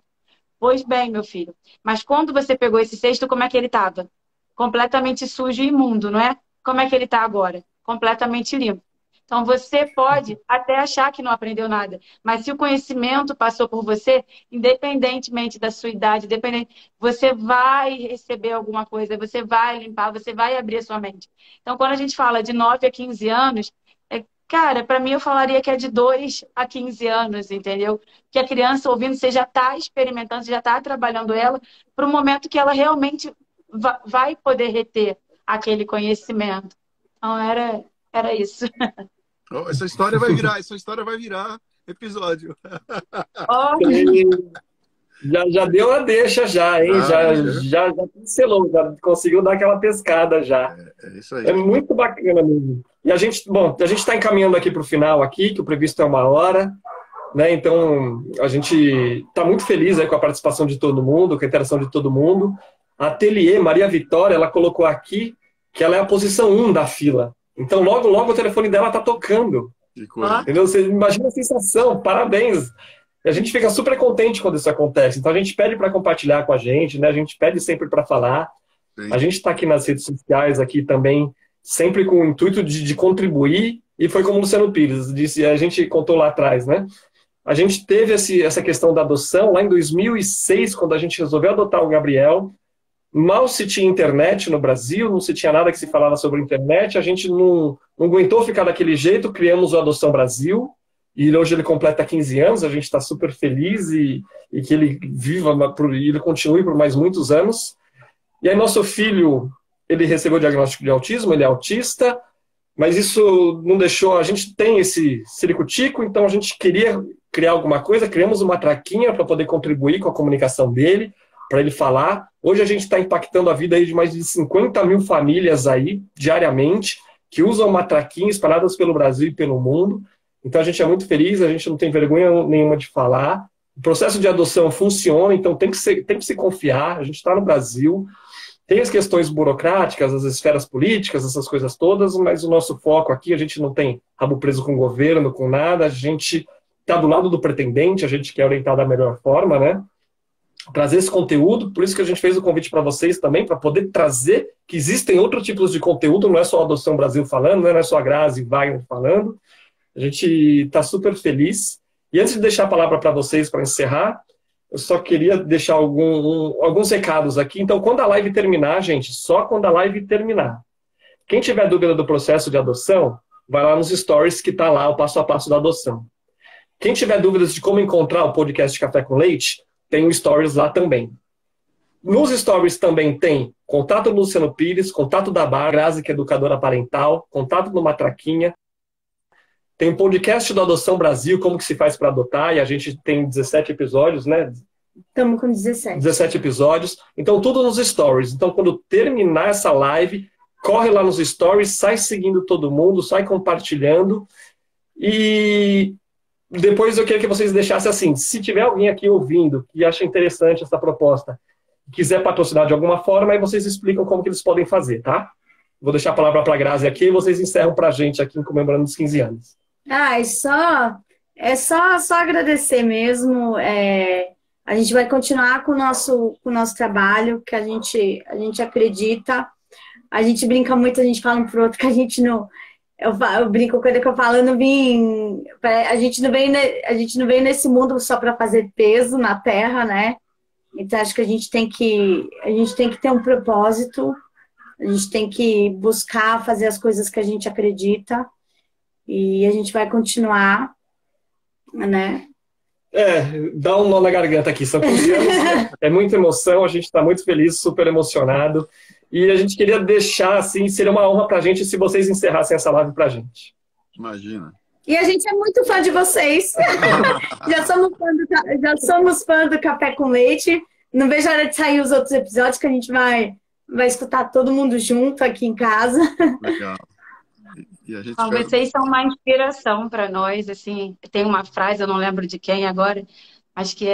Pois bem, meu filho, mas quando você pegou esse cesto, como é que ele estava? Completamente sujo e imundo, não é? Como é que ele está agora? Completamente limpo. Então, você pode até achar que não aprendeu nada, mas se o conhecimento passou por você, independentemente da sua idade, você vai receber alguma coisa, você vai limpar, você vai abrir a sua mente. Então, quando a gente fala de 9 a 15 anos, cara, para mim eu falaria que é de 2 a 15 anos, entendeu? Que a criança ouvindo, você já está experimentando, você já está trabalhando ela para o momento que ela realmente vai poder reter aquele conhecimento. Então, era isso. Oh, essa história vai virar episódio. Oh. Já deu a deixa já, hein? Já pincelou, já conseguiu dar aquela pescada já. É isso aí. É muito bacana mesmo. E a gente está encaminhando aqui para o final aqui, que o previsto é 1 hora, né? Então a gente está muito feliz aí com a participação de todo mundo, com a interação de todo mundo. A Ateliê Maria Vitória, ela colocou aqui que ela é a posição 1 da fila. Então logo o telefone dela está tocando. Que coisa. Entendeu? Você imagina a sensação, parabéns. E a gente fica super contente quando isso acontece. Então a gente pede para compartilhar com a gente, né? A gente pede sempre para falar. Sim. A gente está aqui nas redes sociais aqui também, sempre com o intuito de contribuir. E foi como o Luciano Pires disse, a gente contou lá atrás, né? A gente teve essa questão da adoção lá em 2006, quando a gente resolveu adotar o Gabriel. Mal se tinha internet no Brasil, não se tinha nada que se falava sobre internet. A gente não aguentou ficar daquele jeito, criamos o Adoção Brasil. E hoje ele completa 15 anos, a gente está super feliz e que ele viva e ele continue por mais muitos anos. E aí nosso filho, ele recebeu o diagnóstico de autismo, ele é autista, mas isso não deixou, a gente tem esse ciricutico, então a gente queria criar alguma coisa, criamos uma traquinha para poder contribuir com a comunicação dele, para ele falar. Hoje a gente está impactando a vida aí de mais de 50 mil famílias aí, diariamente, que usam matraquinha espalhadas pelo Brasil e pelo mundo. Então a gente é muito feliz, a gente não tem vergonha nenhuma de falar. O processo de adoção funciona, então tem que se confiar. A gente está no Brasil, tem as questões burocráticas, as esferas políticas, essas coisas todas, mas o nosso foco aqui, a gente não tem rabo preso com o governo, com nada, a gente está do lado do pretendente, a gente quer orientar da melhor forma, né? Trazer esse conteúdo, por isso que a gente fez o convite para vocês também, para poder trazer que existem outros tipos de conteúdo, não é só a Adoção Brasil falando, não é só a Grazi e Wagner falando. A gente está super feliz. E antes de deixar a palavra para vocês para encerrar, eu só queria deixar alguns recados aqui. Então, quando a live terminar, gente, só quando a live terminar. Quem tiver dúvida do processo de adoção, vai lá nos stories que está lá o passo a passo da adoção. Quem tiver dúvidas de como encontrar o podcast Café com Leite, tem o stories lá também. Nos stories também tem contato do Luciano Pires, contato da Grazi, que é educadora parental, contato do Matraquinha. Tem um podcast do Adoção Brasil, como que se faz para adotar, e a gente tem 17 episódios, né? Estamos com 17. 17 episódios. Então, tudo nos stories. Então, quando terminar essa live, corre lá nos stories, sai seguindo todo mundo, sai compartilhando. E depois eu queria que vocês deixassem assim, se tiver alguém aqui ouvindo que acha interessante essa proposta, quiser patrocinar de alguma forma, aí vocês explicam como que eles podem fazer, tá? Vou deixar a palavra para a Grazi aqui e vocês encerram para a gente aqui comemorando os 15 anos. É só agradecer mesmo. A gente vai continuar com o nosso trabalho, que a gente acredita. A gente brinca muito, a gente fala um pro outro que a gente não... Eu brinco com ele que eu falo, a gente não veio nesse mundo só para fazer peso na Terra, né? Então acho que a gente tem que ter um propósito, a gente tem que buscar fazer as coisas que a gente acredita e a gente vai continuar, né? Dá um nó na garganta aqui, são 15 anos, é muita emoção, a gente está muito feliz, super emocionado. E a gente queria deixar, assim, seria uma honra pra gente se vocês encerrassem essa live pra gente. Imagina. E a gente é muito fã de vocês. já somos fã do Café com Leite. Não vejo a hora de sair os outros episódios, que a gente vai escutar todo mundo junto aqui em casa. Legal. E a gente Vocês são uma inspiração para nós. Assim, tem uma frase, eu não lembro de quem agora, acho que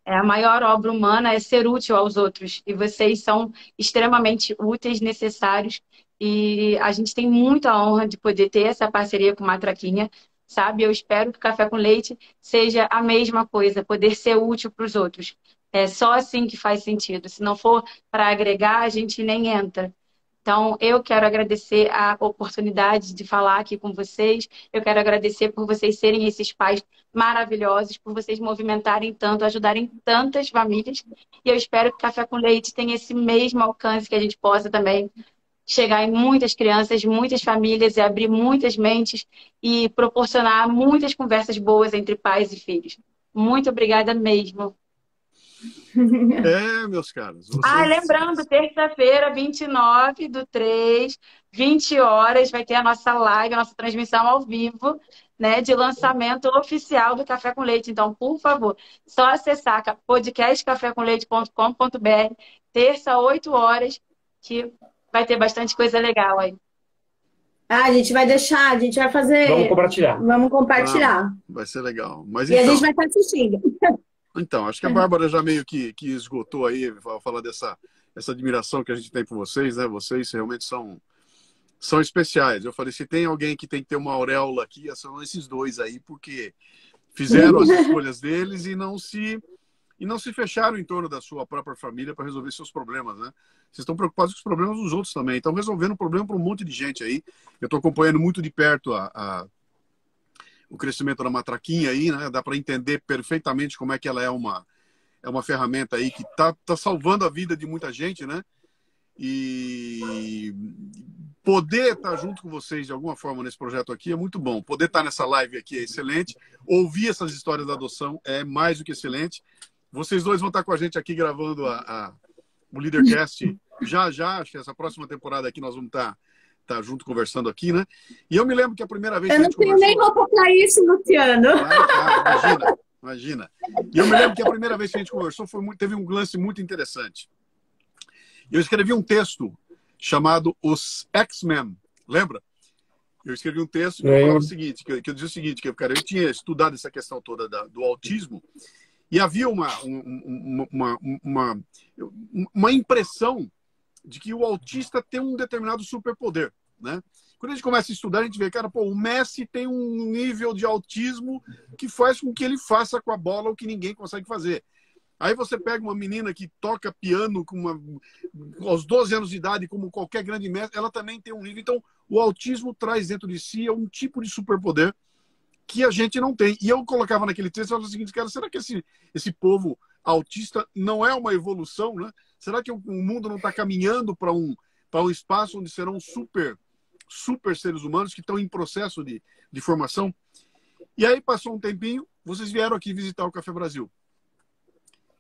a maior obra humana é ser útil aos outros. E vocês são extremamente úteis, necessários. E a gente tem muita honra de poder ter essa parceria com Matraquinha, sabe? Eu espero que o Café com Leite seja a mesma coisa, poder ser útil para os outros. É só assim que faz sentido. Se não for para agregar, a gente nem entra. Então, eu quero agradecer a oportunidade de falar aqui com vocês. Eu quero agradecer por vocês serem esses pais maravilhosos, por vocês movimentarem tanto, ajudarem tantas famílias. E eu espero que o Café com Leite tenha esse mesmo alcance, que a gente possa também chegar em muitas crianças, muitas famílias e abrir muitas mentes e proporcionar muitas conversas boas entre pais e filhos. Muito obrigada mesmo. Meus caros. Lembrando, terça-feira, 29/3, 20 horas, vai ter a nossa live, a nossa transmissão ao vivo, né, de lançamento oficial do Café com Leite. Então, por favor, só acessar podcastcafécomleite.com.br, terça, 8 horas, que vai ter bastante coisa legal aí. A gente vai fazer... Vamos compartilhar. Vai ser legal. Mas, a gente vai estar assistindo. Então, acho que a Bárbara já meio que esgotou aí, falar dessa admiração que a gente tem por vocês, né? Vocês realmente são especiais. Eu falei, se tem alguém que tem que ter uma auréola aqui, são esses dois aí, porque fizeram as escolhas deles e não se fecharam em torno da sua própria família para resolver seus problemas, né? Vocês estão preocupados com os problemas dos outros também. Estão resolvendo o problema para um monte de gente aí. Eu estou acompanhando muito de perto o crescimento da Matraquinha aí, né? Dá para entender perfeitamente como é que ela é uma ferramenta aí que tá salvando a vida de muita gente, né? E poder estar junto com vocês de alguma forma nesse projeto aqui é muito bom. Poder estar nessa live aqui é excelente. Ouvir essas histórias da adoção é mais do que excelente. Vocês dois vão estar com a gente aqui gravando o Leadercast já. Acho que essa próxima temporada aqui nós vamos estar junto conversando aqui, né? E eu me lembro que a primeira vez que a gente conversou... Eu não tenho nem roupa pra isso, Luciano. Imagina. E eu me lembro que a primeira vez que a gente conversou teve um lance muito interessante. Eu escrevi um texto chamado Os X-Men, lembra? Eu escrevi um texto que eu falava o seguinte, que eu dizia o seguinte, que eu tinha estudado essa questão toda do autismo e havia uma impressão de que o autista tem um determinado superpoder, né? Quando a gente começa a estudar, a gente vê, cara, o Messi tem um nível de autismo que faz com que ele faça com a bola o que ninguém consegue fazer. Aí você pega uma menina que toca piano aos 12 anos de idade, como qualquer grande mestre, ela também tem um nível. Então, o autismo traz dentro de si um tipo de superpoder que a gente não tem. E eu colocava naquele texto e falava o seguinte, cara, será que esse povo autista não é uma evolução, né? Será que o mundo não está caminhando para um espaço onde serão super seres humanos que estão em processo de formação? E aí passou um tempinho, vocês vieram aqui visitar o Café Brasil.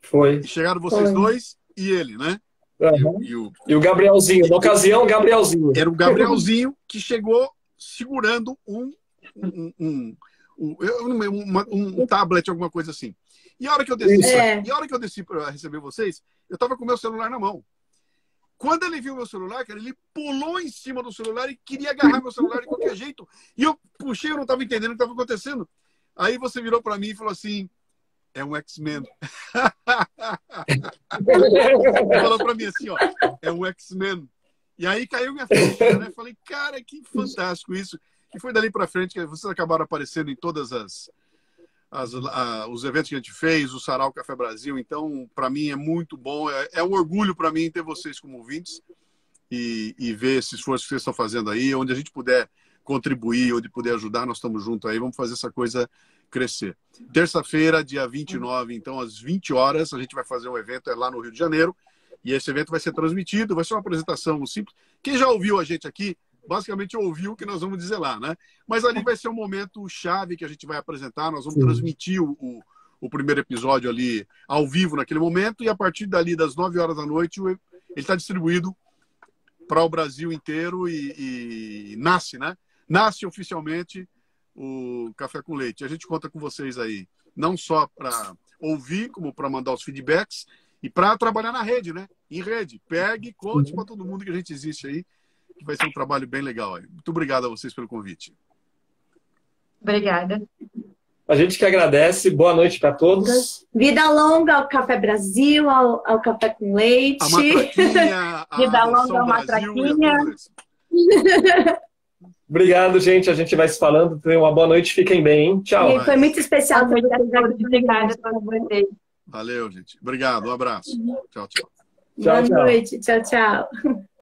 Foi. E chegaram vocês dois e ele, né? Uhum. E o Gabrielzinho, na ocasião, o Gabrielzinho. Era o Gabrielzinho que chegou segurando um um tablet, alguma coisa assim. E a hora que eu desci para receber vocês, eu estava com o meu celular na mão. Quando ele viu meu celular, cara, ele pulou em cima do celular e queria agarrar meu celular de qualquer jeito. E eu puxei, eu não estava entendendo o que estava acontecendo. Aí você virou para mim e falou assim, é um X-Men. Falou para mim assim, ó, é um X-Men. E aí caiu minha ficha, né? Falei, cara, que fantástico isso. E foi dali para frente que vocês acabaram aparecendo em todas os eventos que a gente fez, o Sarau Café Brasil. Então, para mim é muito bom. É um orgulho para mim ter vocês como ouvintes e ver esse esforço que vocês estão fazendo aí. Onde a gente puder contribuir, onde puder ajudar, nós estamos juntos aí. Vamos fazer essa coisa crescer. Terça-feira, dia 29, então, às 20 horas, a gente vai fazer um evento lá no Rio de Janeiro. E esse evento vai ser transmitido, vai ser uma apresentação simples. Quem já ouviu a gente aqui, basicamente ouviu o que nós vamos dizer lá, né? Mas ali vai ser um momento chave que a gente vai apresentar. Nós vamos transmitir o primeiro episódio ali ao vivo naquele momento. E a partir dali, das 9 horas da noite, ele está distribuído para o Brasil inteiro e nasce, né? Nasce oficialmente o Café com Leite. A gente conta com vocês aí, não só para ouvir, como para mandar os feedbacks e para trabalhar na rede, né? Em rede. Pegue e conte para todo mundo que a gente existe aí, que vai ser um trabalho bem legal aí. Muito obrigado a vocês pelo convite. Obrigada. A gente que agradece. Boa noite para todos. Vida longa ao Café Brasil, ao Café com Leite. A matraquinha, Vida longa ao matraquinha. Obrigado, gente. A gente vai se falando. Tenham uma boa noite. Fiquem bem, hein? Tchau. E foi muito especial. Obrigada para vocês. Valeu, gente. Obrigado. Um abraço. Tchau, tchau. Boa noite. Tchau, tchau.